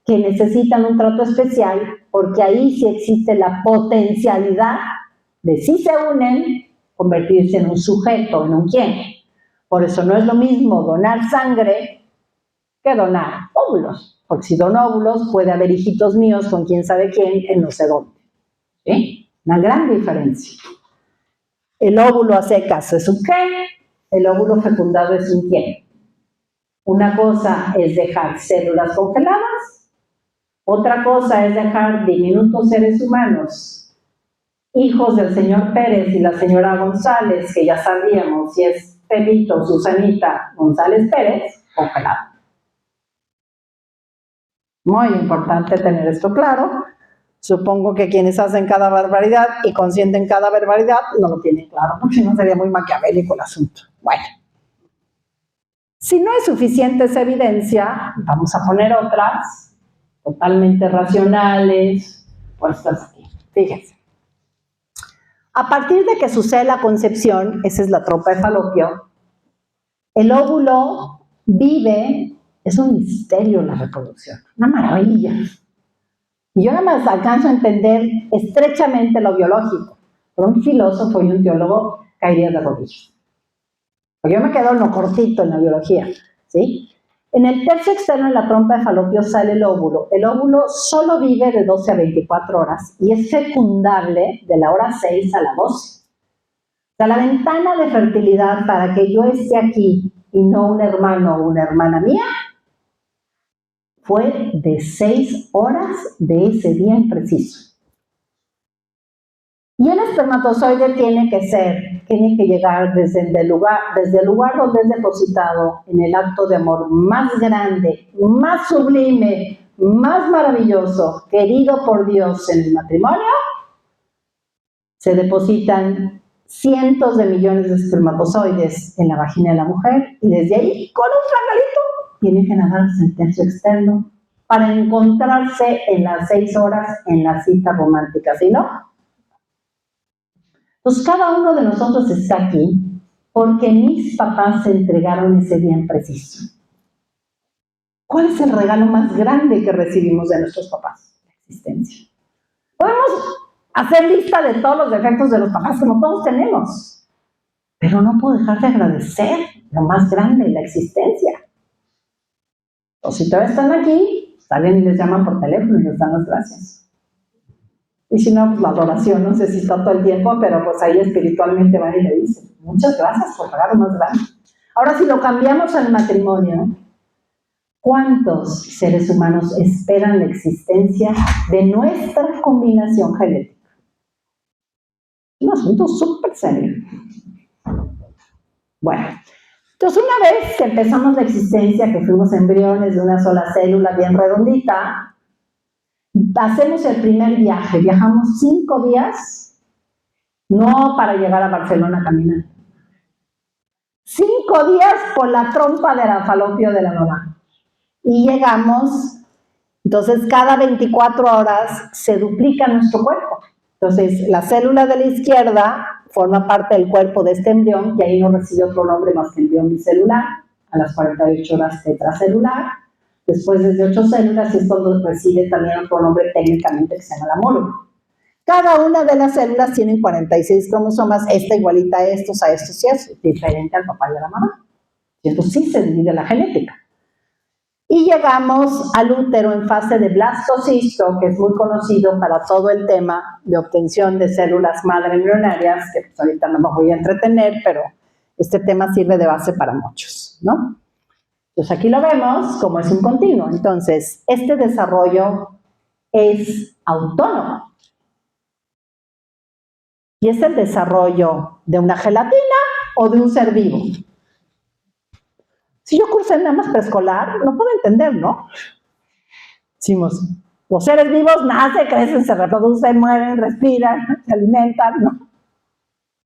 que necesitan un trato especial, porque ahí sí existe la potencialidad de, si se unen, convertirse en un sujeto, en un quién. Por eso no es lo mismo donar sangre que donar óvulos, porque si dono óvulos puede haber hijitos míos con quién sabe quién en no sé dónde. ¿Sí? Una gran diferencia. El óvulo a secas es un qué, el óvulo fecundado es un quién. Una cosa es dejar células congeladas, otra cosa es dejar diminutos seres humanos, hijos del señor Pérez y la señora González, que ya sabíamos si es Pepito, Susanita, González Pérez, congelado. Muy importante tener esto claro. Supongo que quienes hacen cada barbaridad y consienten cada barbaridad no lo tienen claro, porque no sería muy maquiavélico el asunto. Bueno. Si no es suficiente esa evidencia, vamos a poner otras totalmente racionales, puestas aquí. Fíjense. A partir de que sucede la concepción, esa es la trompa de Falopio, el óvulo vive, es un misterio la reproducción, una maravilla. Y yo nada más alcanzo a entender estrechamente lo biológico, pero un filósofo y un teólogo caería de rodillas. Porque yo me quedo en lo cortito en la biología, ¿sí? En el tercio externo de la trompa de Falopio sale el óvulo. El óvulo solo vive de 12 a 24 horas y es fecundable de la hora 6 a la 12. O sea, la ventana de fertilidad para que yo esté aquí y no un hermano o una hermana mía fue de 6 horas de ese día en preciso. Y el espermatozoide tiene que llegar desde el lugar donde es depositado en el acto de amor más grande, más sublime, más maravilloso, querido por Dios en el matrimonio, se depositan cientos de millones de espermatozoides en la vagina de la mujer y desde ahí, con un fracalito, tiene que nadarse el tercio externo para encontrarse en las 6 horas en la cita romántica, ¿sí no? Entonces, cada uno de nosotros está aquí porque mis papás se entregaron ese día en preciso. ¿Cuál es el regalo más grande que recibimos de nuestros papás? La existencia. Podemos hacer lista de todos los defectos de los papás, como todos tenemos, pero no puedo dejar de agradecer lo más grande, la existencia. O si todavía están aquí, salen y les llaman por teléfono y les dan las gracias. Y si no, pues la adoración, no sé si está todo el tiempo, pero pues ahí espiritualmente van y le dicen, muchas gracias por pagar lo más grande. Ahora, si lo cambiamos al matrimonio, ¿cuántos seres humanos esperan la existencia de nuestra combinación genética? Un asunto súper serio. Bueno, entonces una vez que empezamos la existencia, que fuimos embriones de una sola célula bien redondita, hacemos el primer viaje, viajamos 5 días, no para llegar a Barcelona caminando. 5 días por la trompa de la Falopio de la mamá. Y llegamos, entonces cada 24 horas se duplica nuestro cuerpo. Entonces la célula de la izquierda forma parte del cuerpo de este embrión, que ahí no recibe otro nombre más que embrión bicelular, a las 48 horas tetracelular. Después desde 8 células, y es cuando recibe también otro nombre técnicamente que se llama la mórula. Cada una de las células tienen 46 cromosomas, esta igualita a estos y estos, diferente al papá y a la mamá. Y entonces sí se divide la genética. Y llegamos al útero en fase de blastocisto, que es muy conocido para todo el tema de obtención de células madre embrionarias, que pues ahorita no me voy a entretener, pero este tema sirve de base para muchos, ¿no? Entonces aquí lo vemos como es un continuo. Entonces, este desarrollo es autónomo. Y es el desarrollo de una gelatina o de un ser vivo. Si yo cursé nada más preescolar, lo puedo entender, ¿no? Decimos, los seres vivos nacen, crecen, se reproducen, mueren, respiran, se alimentan, ¿no?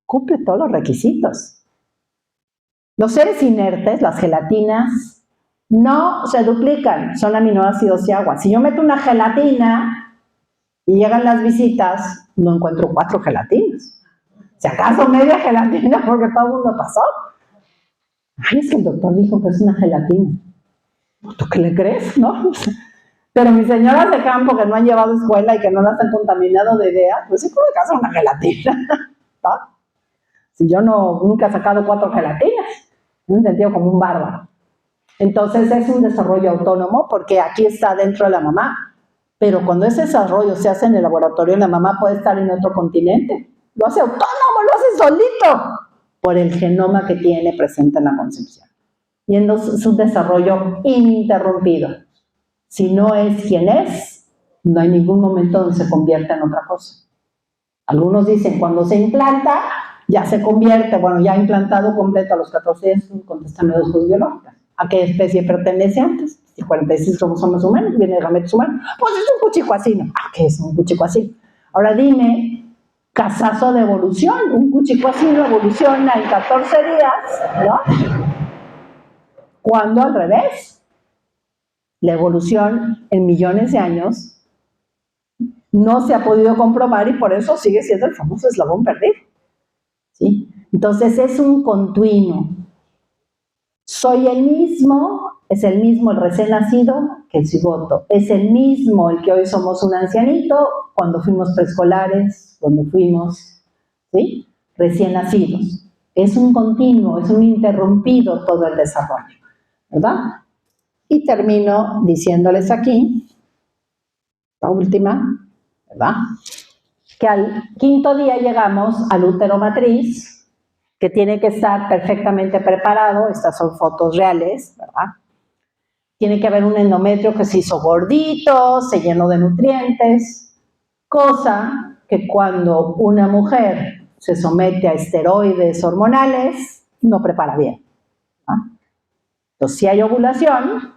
Cumple todos los requisitos. Los seres inertes, las gelatinas, no se duplican, son aminoácidos y agua. Si yo meto una gelatina y llegan las visitas, no encuentro 4 gelatinas. Si acaso media gelatina porque todo el mundo pasó. Ay, es que el doctor dijo que es una gelatina. ¿Tú qué le crees, no? Pero mis señoras de campo que no han llevado a escuela y que no las han contaminado de idea, pues sí puede que sea una gelatina, ¿no? Si yo nunca he sacado 4 gelatinas, me he sentido como un bárbaro. Entonces es un desarrollo autónomo porque aquí está dentro de la mamá, pero cuando ese desarrollo se hace en el laboratorio, la mamá puede estar en otro continente. Lo hace autónomo, lo hace solito, por el genoma que tiene presente en la concepción. Y entonces es un desarrollo ininterrumpido. Si no es quien es, no hay ningún momento donde se convierta en otra cosa. Algunos dicen, cuando se implanta, ya se convierte, bueno, ya implantado completo a los 14 días, contéstame 2 cosas biológicas. ¿A qué especie pertenece antes? Si 46 cromosomas humanos, viene de gametos humanos. Pues es un cuchicuacino. ¿Qué es un cuchicuacino? Ahora dime, casazo de evolución. Un cuchicuacino evoluciona en 14 días, ¿no? Cuando al revés, la evolución en millones de años no se ha podido comprobar y por eso sigue siendo el famoso eslabón perdido. ¿Sí? Entonces es un continuo. Soy el mismo, es el mismo el recién nacido que el cigoto. Es el mismo el que hoy somos un ancianito, cuando fuimos preescolares, cuando fuimos, ¿sí?, recién nacidos. Es un continuo, es un interrumpido todo el desarrollo, ¿verdad? Y termino diciéndoles aquí, la última, ¿verdad?, que al quinto día llegamos al útero matriz, que tiene que estar perfectamente preparado. Estas son fotos reales, ¿verdad? Tiene que haber un endometrio que se hizo gordito, se llenó de nutrientes, cosa que cuando una mujer se somete a esteroides hormonales, no prepara bien, ¿verdad? Entonces, si hay ovulación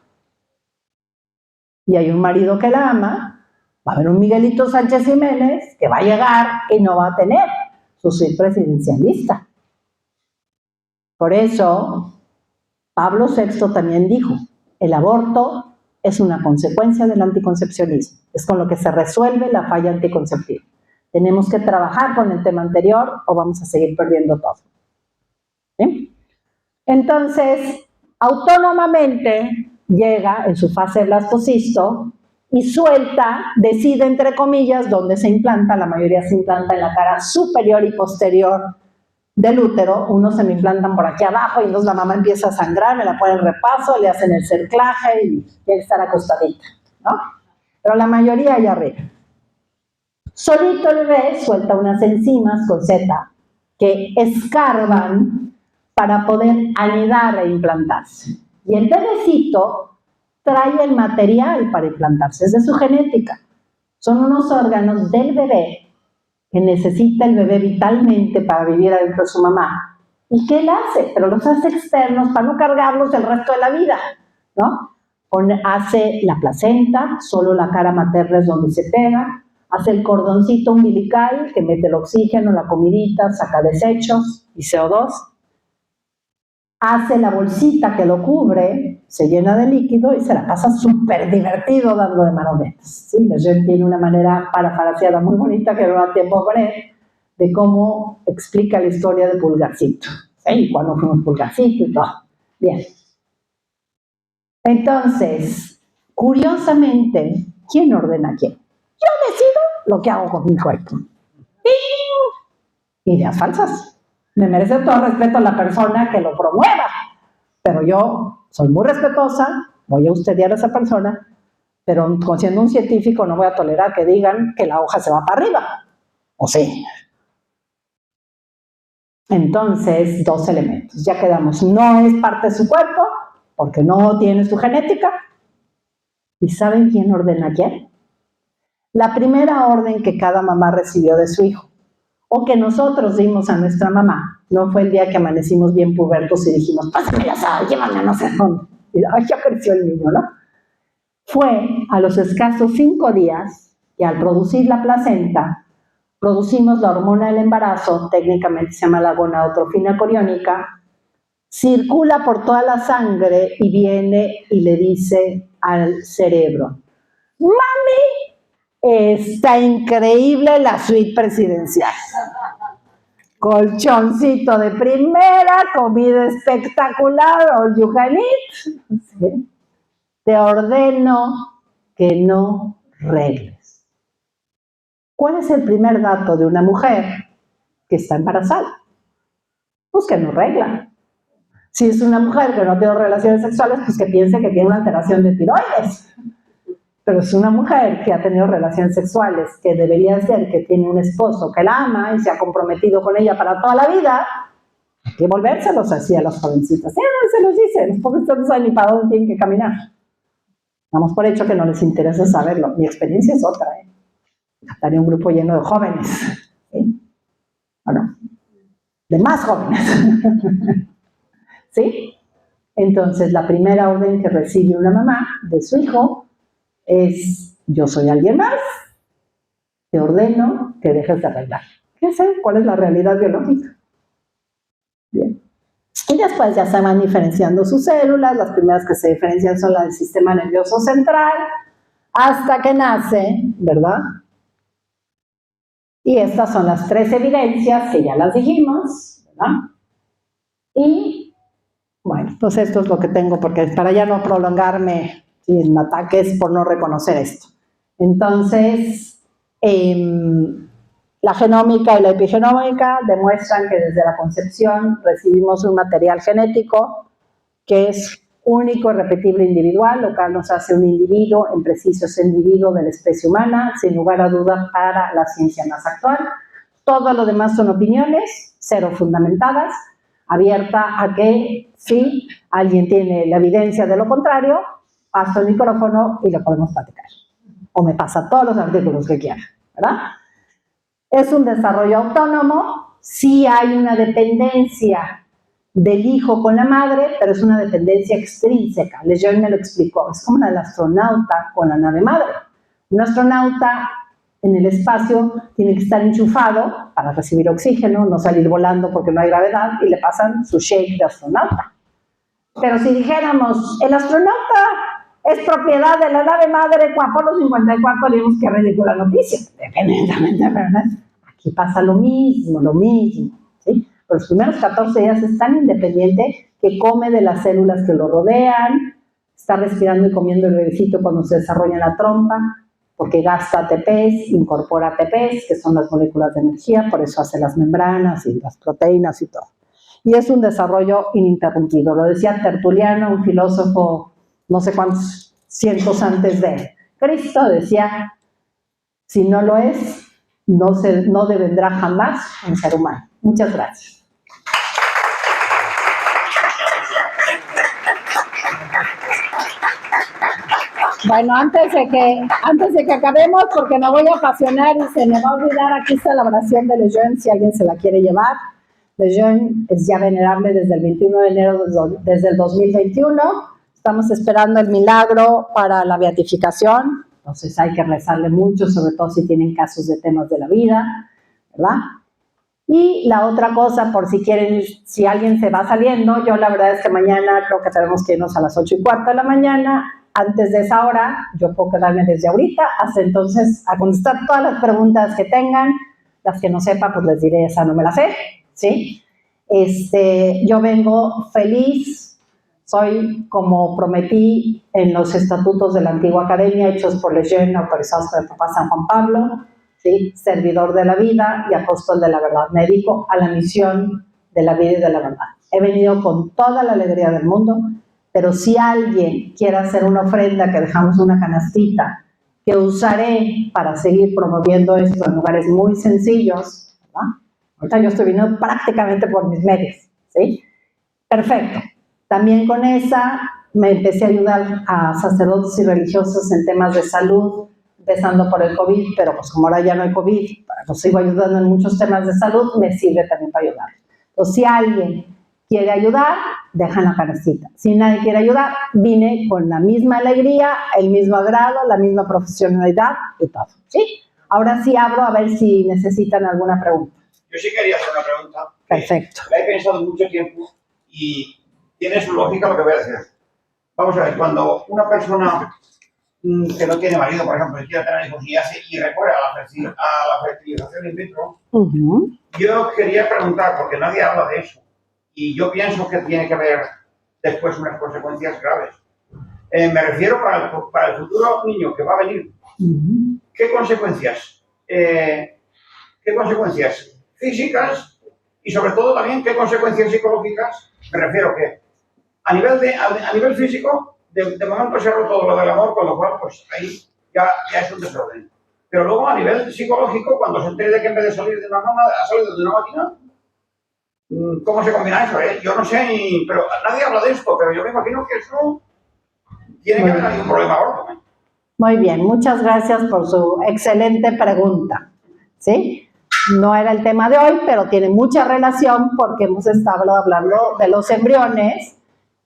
y hay un marido que la ama, va a haber un Miguelito Sánchez Jiménez que va a llegar y no va a tener su suite presidencialista. Por eso, Pablo VI también dijo, el aborto es una consecuencia del anticoncepcionismo. Es con lo que se resuelve la falla anticonceptiva. Tenemos que trabajar con el tema anterior o vamos a seguir perdiendo todo. ¿Sí? Entonces, autónomamente llega en su fase blastocisto y suelta, decide entre comillas dónde se implanta. La mayoría se implanta en la cara superior y posterior del útero. Unos se me implantan por aquí abajo y entonces la mamá empieza a sangrar, me la ponen en repaso, le hacen el cerclaje y tiene que estar acostadita, ¿no? Pero la mayoría allá arriba. Solito el bebé suelta unas enzimas con Z que escarban para poder anidar e implantarse. Y el bebecito trae el material para implantarse, es de su genética. Son unos órganos del bebé que necesita el bebé vitalmente para vivir adentro de su mamá. ¿Y qué él hace? Pero los hace externos para no cargarlos el resto de la vida, ¿no? Hace la placenta, solo la cara materna es donde se pega, hace el cordoncito umbilical que mete el oxígeno, la comidita, saca desechos y CO2, hace la bolsita que lo cubre, se llena de líquido y se la pasa súper divertido dando de manoletas. ¿Sí? Lejeune tiene una manera parafraseada muy bonita que no da tiempo a poner, de cómo explica la historia de Pulgarcito. ¿Sí? Cuando fuimos Pulgarcito y todo. Bien. Entonces, curiosamente, ¿quién ordena a quién? Yo decido lo que hago con mi cuerpo. Ideas falsas. Me merece todo respeto a la persona que lo promueva, pero yo soy muy respetuosa, voy a estudiar a esa persona, pero siendo un científico no voy a tolerar que digan que la hoja se va para arriba, ¿o sí? Entonces, dos elementos, ya quedamos, no es parte de su cuerpo, porque no tiene su genética. ¿Y saben quién ordena a quién? La primera orden que cada mamá recibió de su hijo, o que nosotros dimos a nuestra mamá, no fue el día que amanecimos bien pubertos y dijimos, pásame la sal, llévame a no sé dónde. Y ay, ya creció el niño, ¿no? Fue a los escasos 5 días que al producir la placenta, producimos la hormona del embarazo, técnicamente se llama la gonadotrofina coriónica, circula por toda la sangre y viene y le dice al cerebro, mami, está increíble la suite presidencial. Colchoncito de primera, comida espectacular, all you can eat. ¿Sí? Te ordeno que no regles. ¿Cuál es el primer dato de una mujer que está embarazada? Pues que no regla. Si es una mujer que no tiene relaciones sexuales, pues que piense que tiene una alteración de tiroides. Pero es una mujer que ha tenido relaciones sexuales, que debería ser que tiene un esposo que la ama y se ha comprometido con ella para toda la vida, hay que volvérselos así a las jovencitas. Sí, no se los dice, los pobres no saben ni para dónde tienen que caminar. Damos por hecho que no les interesa saberlo. Mi experiencia es otra, ¿eh? Estaría un grupo lleno de jóvenes, ¿sí? ¿O no? De más jóvenes. ¿Sí? Entonces, la primera orden que recibe una mamá de su hijo es, yo soy alguien más, te ordeno que dejes de arreglar. ¿Qué sé? ¿Cuál es la realidad biológica? Bien. Y después ya se van diferenciando sus células. Las primeras que se diferencian son las del sistema nervioso central, hasta que nace, ¿verdad? Y estas son las 3 evidencias que ya las dijimos, ¿verdad? Y, bueno, pues esto es lo que tengo, porque para ya no prolongarme en ataques por no reconocer esto. Entonces, la genómica y la epigenómica demuestran que desde la concepción recibimos un material genético que es único, irrepetible, individual, lo cual nos hace un individuo, en preciso es individuo de la especie humana, sin lugar a duda para la ciencia más actual. Todo lo demás son opiniones, cero fundamentadas, abierta a que si alguien tiene la evidencia de lo contrario, paso el micrófono y lo podemos platicar. O me pasa todos los artículos que quiera, ¿verdad? Es un desarrollo autónomo, sí hay una dependencia del hijo con la madre, pero es una dependencia extrínseca. Lejeune me lo explicó, es como la del astronauta con la nave madre. Un astronauta en el espacio tiene que estar enchufado para recibir oxígeno, no salir volando porque no hay gravedad, y le pasan su shake de astronauta. Pero si dijéramos, el astronauta es propiedad de la nave madre, Apolo 54, diríamos que ridícula noticia, independientemente, ¿verdad? Aquí pasa lo mismo, ¿sí? Por los primeros 14 días es tan independiente que come de las células que lo rodean, está respirando y comiendo el bebecito cuando se desarrolla en la trompa, porque gasta ATPs, incorpora ATPs, que son las moléculas de energía, por eso hace las membranas y las proteínas y todo. Y es un desarrollo ininterrumpido. Lo decía Tertuliano, un filósofo no sé cuántos cientos antes de Cristo, decía, si no lo es, no devendrá jamás un ser humano. Muchas gracias. Bueno, antes de que acabemos, porque me voy a apasionar y se me va a olvidar, aquí está la oración de Lejeune, si alguien se la quiere llevar. Lejeune es ya venerable desde el 21 de enero desde el 2021. Estamos esperando el milagro para la beatificación, entonces hay que rezarle mucho, sobre todo si tienen casos de temas de la vida, ¿verdad? Y la otra cosa, por si quieren, si alguien se va saliendo, yo la verdad es que mañana creo que tenemos que irnos a las 8:15 de la mañana. Antes de esa hora, yo puedo quedarme desde ahorita hasta entonces a contestar todas las preguntas que tengan. Las que no sepa, pues les diré, esa no me la sé, ¿sí? Yo vengo feliz, soy, como prometí en los estatutos de la antigua academia, hechos por Lejeune, autorizados por el Papa San Juan Pablo, ¿sí? Servidor de la vida y apóstol de la verdad. Me dedico a la misión de la vida y de la verdad. He venido con toda la alegría del mundo, pero si alguien quiere hacer una ofrenda, que dejamos una canastita, que usaré para seguir promoviendo esto en lugares muy sencillos, ¿verdad? Ahorita yo estoy viniendo prácticamente por mis medios, ¿sí? Perfecto. También con esa me empecé a ayudar a sacerdotes y religiosos en temas de salud, empezando por el COVID, pero pues como ahora ya no hay COVID, los sigo ayudando en muchos temas de salud, me sirve también para ayudar. Entonces, si alguien quiere ayudar, dejan la canastita. Si nadie quiere ayudar, vine con la misma alegría, el mismo agrado, la misma profesionalidad y todo, ¿sí? Ahora sí abro a ver si necesitan alguna pregunta. Yo sí quería hacer una pregunta. Perfecto. La he pensado mucho tiempo y tiene su lógica lo que voy a decir. Vamos a ver, cuando una persona que no tiene marido, por ejemplo, y quiere tener hijos y recurre a la fertilización in vitro, yo quería preguntar, porque nadie habla de eso, y yo pienso que tiene que haber después unas consecuencias graves. Me refiero para el futuro niño que va a venir. ¿Qué consecuencias? ¿Qué consecuencias físicas y sobre todo también qué consecuencias psicológicas? Me refiero que a nivel físico, de momento se ha roto todo lo del amor, con lo cual pues ahí ya es un desorden. Pero luego a nivel psicológico, cuando se entere de que en vez de salir de una mamá, ha salido de una máquina, ¿cómo se combina eso? Yo no sé, pero nadie habla de esto, pero yo me imagino que eso tiene que haber algún problema gordo. Muy bien, muchas gracias por su excelente pregunta, ¿sí? No era el tema de hoy, pero tiene mucha relación porque hemos estado hablando de los embriones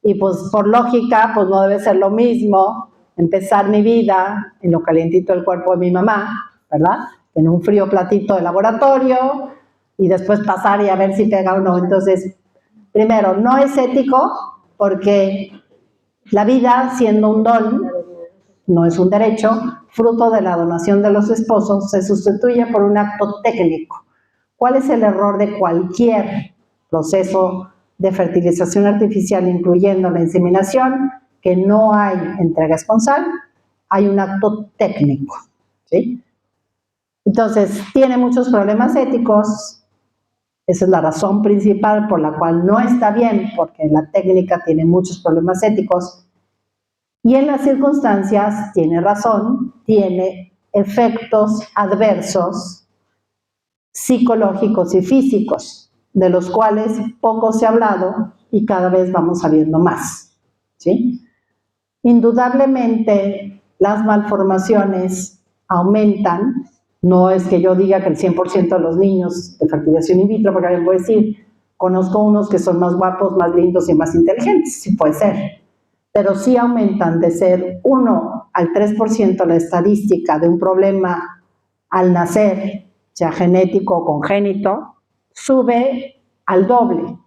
y pues por lógica, pues no debe ser lo mismo empezar mi vida en lo calientito del cuerpo de mi mamá, ¿verdad? En un frío platito de laboratorio y después pasar y a ver si pega o no. Entonces, Primero, no es ético porque la vida, siendo un don, no es un derecho, fruto de la donación de los esposos, se sustituye por un acto técnico. ¿Cuál es el error de cualquier proceso de fertilización artificial, incluyendo la inseminación? Que no hay entrega esponsal, hay un acto técnico, ¿sí? Entonces, tiene muchos problemas éticos. Esa es la razón principal por la cual no está bien, porque la técnica tiene muchos problemas éticos. Y en las circunstancias, tiene razón, tiene efectos adversos psicológicos y físicos, de los cuales poco se ha hablado y cada vez vamos sabiendo más, ¿sí? Indudablemente, las malformaciones aumentan. No es que yo diga que el 100% de los niños de fertilización in vitro, porque alguien puede decir, conozco unos que son más guapos, más lindos y más inteligentes, sí puede ser, pero sí aumentan de ser 1 al 3% la estadística de un problema al nacer, sea genético o congénito, sube al doble.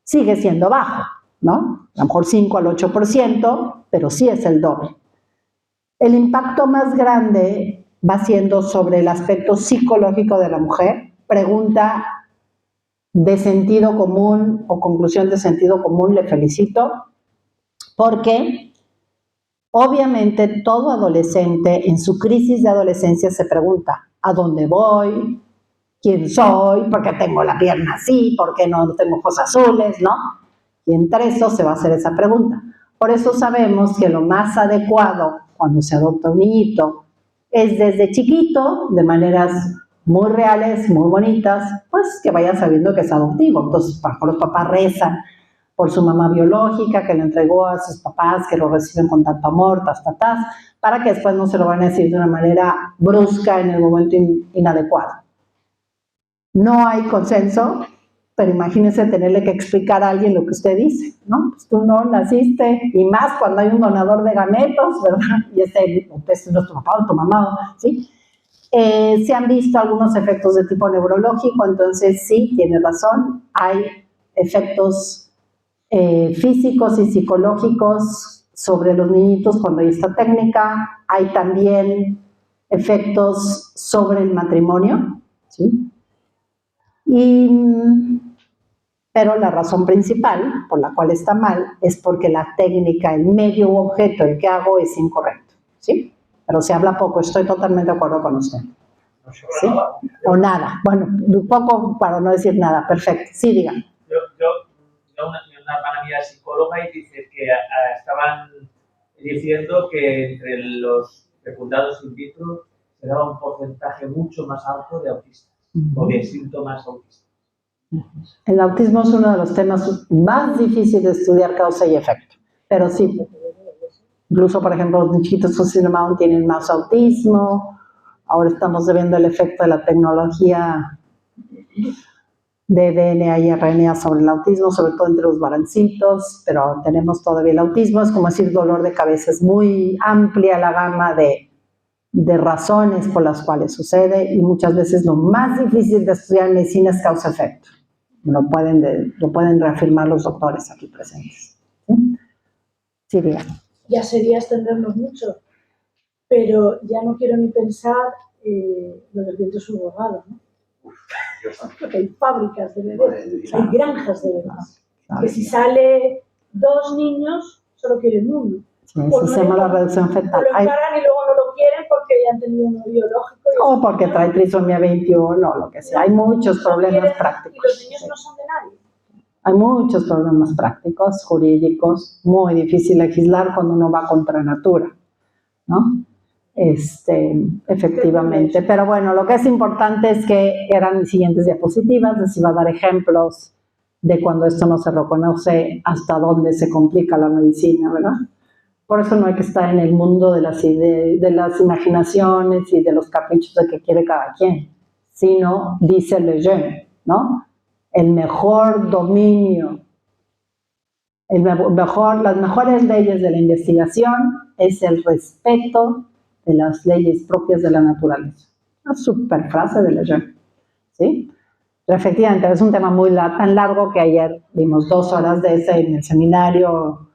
Sigue siendo bajo, ¿no? A lo mejor 5 al 8%, pero sí es el doble. El impacto más grande va siendo sobre el aspecto psicológico de la mujer. Pregunta de sentido común o conclusión de sentido común, le felicito, porque obviamente todo adolescente en su crisis de adolescencia se pregunta, ¿a dónde voy? ¿Quién soy? ¿Por qué tengo la pierna así? ¿Por qué no tengo ojos azules? ¿No? Y entre eso se va a hacer esa pregunta. Por eso sabemos que lo más adecuado cuando se adopta un niñito es desde chiquito, de maneras muy reales, muy bonitas, pues que vaya sabiendo que es adoptivo. Entonces, los papás rezan por su mamá biológica, que le entregó a sus papás, que lo reciben con tanto amor, para que después no se lo van a decir de una manera brusca en el momento inadecuado. No hay consenso, pero imagínese tenerle que explicar a alguien lo que usted dice, ¿no? Pues tú no naciste, y más cuando hay un donador de gametos, ¿verdad? Y es nuestro papá o tu mamá, ¿sí? Se han visto algunos efectos de tipo neurológico, entonces sí, tiene razón, hay efectos físicos y psicológicos sobre los niñitos cuando hay esta técnica. Hay también efectos sobre el matrimonio, ¿sí? Pero la razón principal por la cual está mal es porque la técnica, el medio u objeto, el que hago es incorrecto, ¿sí? Pero se habla poco, estoy totalmente de acuerdo con usted. ¿Sí? O nada, bueno, poco para no decir nada, perfecto. Sí, diga. Una hermana mía psicóloga y dice que estaban diciendo que entre los fecundados in vitro se daba un porcentaje mucho más alto de autistas o de síntomas autistas. El autismo es uno de los temas más difíciles de estudiar causa y efecto, pero sí, incluso por ejemplo los chiquitos con síndrome Down tienen más autismo. Ahora estamos viendo el efecto de la tecnología de DNA y RNA sobre el autismo, sobre todo entre los varoncitos, pero tenemos todavía el autismo, es como decir dolor de cabeza, es muy amplia la gama de razones por las cuales sucede, y muchas veces lo más difícil de estudiar en medicina es causa-efecto. Lo pueden reafirmar los doctores aquí presentes. Sí, diga. Ya sería extendernos mucho, pero ya no quiero ni pensar lo del vientre subrogado, ¿no? Porque hay fábricas de bebés, hay granjas de bebés, que si sale 2 niños, solo quieren uno. Sí, eso se llama la reducción fetal. Lo encaran y luego no lo quieren porque ya han tenido uno biológico. O porque trae trisomía 21 o lo que sea. Hay muchos problemas prácticos. Y los niños no son de nadie. Hay muchos problemas prácticos, jurídicos, muy difícil legislar cuando uno va contra natura, ¿no? Efectivamente. Pero bueno, lo que es importante es que eran mis siguientes diapositivas, les iba a dar ejemplos de cuando esto no se reconoce, hasta dónde se complica la medicina, ¿verdad? Por eso no hay que estar en el mundo de las imaginaciones y de los caprichos de que quiere cada quien, sino, dice Lejeune, ¿no? El mejor dominio, las mejores leyes de la investigación es el respeto de las leyes propias de la naturaleza. Una super frase de Lejeune, ¿sí? Pero efectivamente, es un tema tan largo que ayer vimos 2 horas de ese en el seminario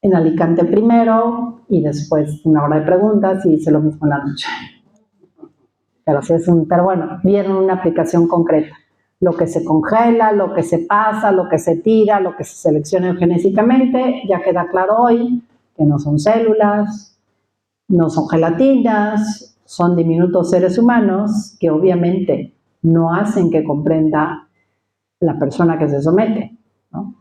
en Alicante primero y después 1 hora de preguntas y hice lo mismo en la noche. Pero bueno, vieron una aplicación concreta. Lo que se congela, lo que se pasa, lo que se tira, lo que se selecciona genéticamente, ya queda claro hoy que no son células, no son gelatinas, son diminutos seres humanos que obviamente no hacen que comprenda la persona que se somete, ¿no?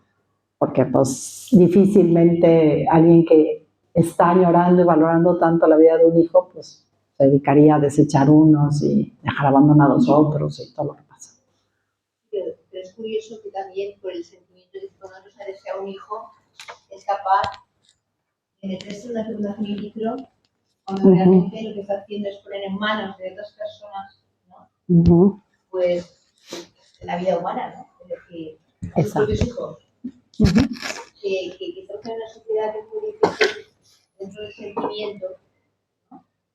Porque pues difícilmente alguien que está añorando y valorando tanto la vida de un hijo, pues se dedicaría a desechar unos y dejar abandonados otros y todo lo que pasa. Pero es curioso que también por el sentimiento de que cuando uno se desea un hijo es capaz de meterse en una fecundación in vitro cuando realmente lo que está haciendo es poner en manos de otras personas, ¿no? Pues la vida humana, ¿no? Es decir, sus propios hijos. Que estamos en una sociedad que es muy difícil dentro del sentimiento,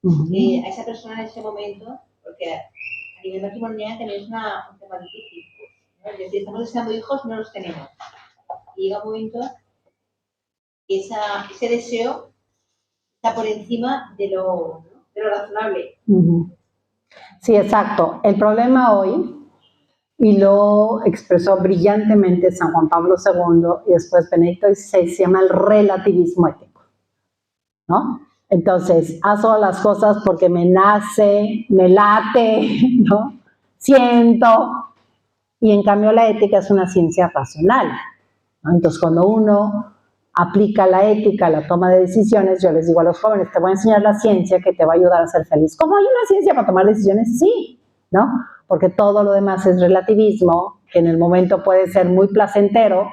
¿no? A esa persona en ese momento, porque a nivel matrimonial también es un tema difícil, ¿no? Es decir, estamos deseando hijos, no los tenemos. Y llega un momento que ese deseo está por encima de lo razonable. Sí, exacto. El problema hoy, y lo expresó brillantemente San Juan Pablo II y después Benedicto XVI, se llama el relativismo ético, ¿no? Entonces, hago las cosas porque me nace, me late, ¿no? Siento, y en cambio la ética es una ciencia racional, ¿no? Entonces, cuando uno aplica la ética a la toma de decisiones, yo les digo a los jóvenes, te voy a enseñar la ciencia que te va a ayudar a ser feliz. ¿Cómo hay una ciencia para tomar decisiones? Sí, ¿no? Porque todo lo demás es relativismo, que en el momento puede ser muy placentero,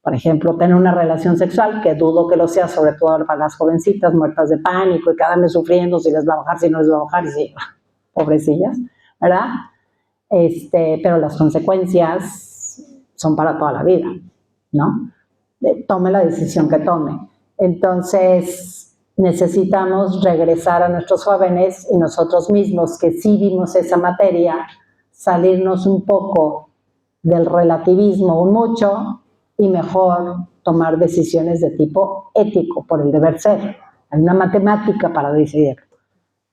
por ejemplo, tener una relación sexual, que dudo que lo sea, sobre todo para las jovencitas muertas de pánico y cada mes sufriendo si les va a bajar, si no les va a bajar, y sí, pobrecillas, ¿verdad? Pero las consecuencias son para toda la vida, ¿no? Tome la decisión que tome. Entonces, necesitamos regresar a nuestros jóvenes y nosotros mismos, que sí vimos esa materia, salirnos un poco del relativismo un mucho y mejor tomar decisiones de tipo ético, por el deber ser. Hay una matemática para decidir.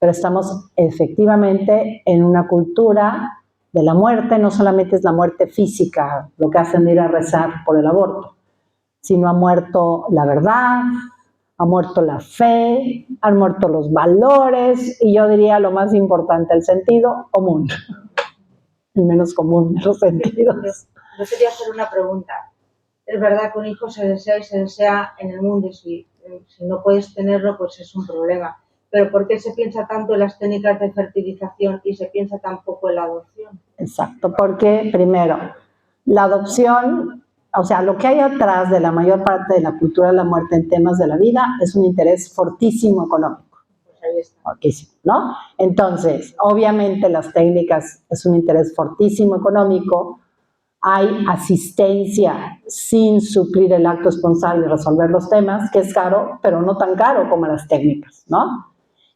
Pero estamos efectivamente en una cultura de la muerte, no solamente es la muerte física, lo que hacen ir a rezar por el aborto, sino ha muerto la verdad, ha muerto la fe, han muerto los valores y yo diría lo más importante, el sentido común, el menos común de los sentidos. Yo quería hacer una pregunta. Es verdad que un hijo se desea y se desea en el mundo y si no puedes tenerlo, pues es un problema. Pero ¿por qué se piensa tanto en las técnicas de fertilización y se piensa tan poco en la adopción? Exacto, porque primero, la adopción, o sea, lo que hay atrás de la mayor parte de la cultura de la muerte en temas de la vida es un interés fortísimo económico. Pues ahí está. Fortísimo, ¿no? Entonces, obviamente las técnicas es un interés fortísimo económico, hay asistencia sin suplir el acto esponsal y resolver los temas, que es caro, pero no tan caro como las técnicas, ¿no?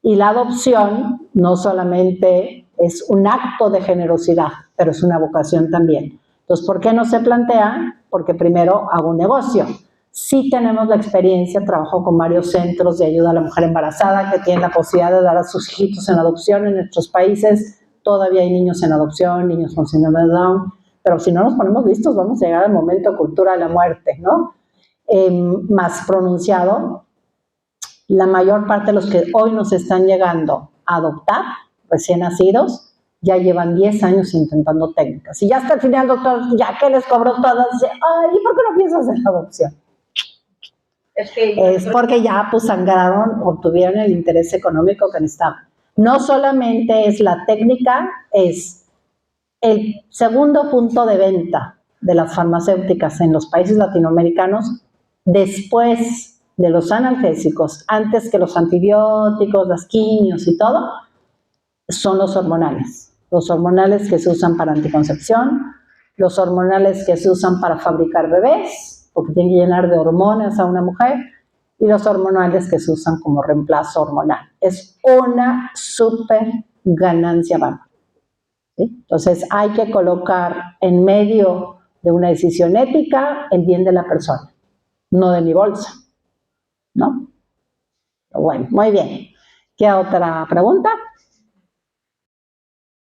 Y la adopción no solamente es un acto de generosidad, pero es una vocación también. Entonces, ¿por qué no se plantea? Porque primero hago un negocio. Sí tenemos la experiencia, trabajo con varios centros de ayuda a la mujer embarazada que tienen la posibilidad de dar a sus hijitos en adopción en nuestros países. Todavía hay niños en adopción, niños con síndrome de Down, pero si no nos ponemos listos vamos a llegar al momento de cultura de la muerte, ¿no? Más pronunciado. La mayor parte de los que hoy nos están llegando a adoptar, recién nacidos, ya llevan 10 años intentando técnicas. Y ya hasta el final, doctor, ya que les cobró todas, dice, ay, ¿y por qué no piensas en la adopción? Es porque ya pues sangraron, obtuvieron el interés económico que necesitaban. No solamente es la técnica, es el segundo punto de venta de las farmacéuticas en los países latinoamericanos después de los analgésicos, antes que los antibióticos, las quimios y todo, son los hormonales. Los hormonales que se usan para anticoncepción, los hormonales que se usan para fabricar bebés, porque tienen que llenar de hormonas a una mujer, y los hormonales que se usan como reemplazo hormonal. Es una súper ganancia bárbara. ¿sí? Entonces hay que colocar en medio de una decisión ética el bien de la persona, no de mi bolsa, ¿no? Bueno, muy bien. ¿Qué otra pregunta?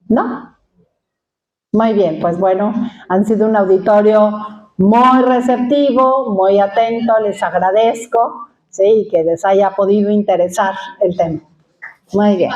¿No? Muy bien, pues bueno, han sido un auditorio muy receptivo, muy atento, les agradezco, ¿sí? Y que les haya podido interesar el tema. Muy bien.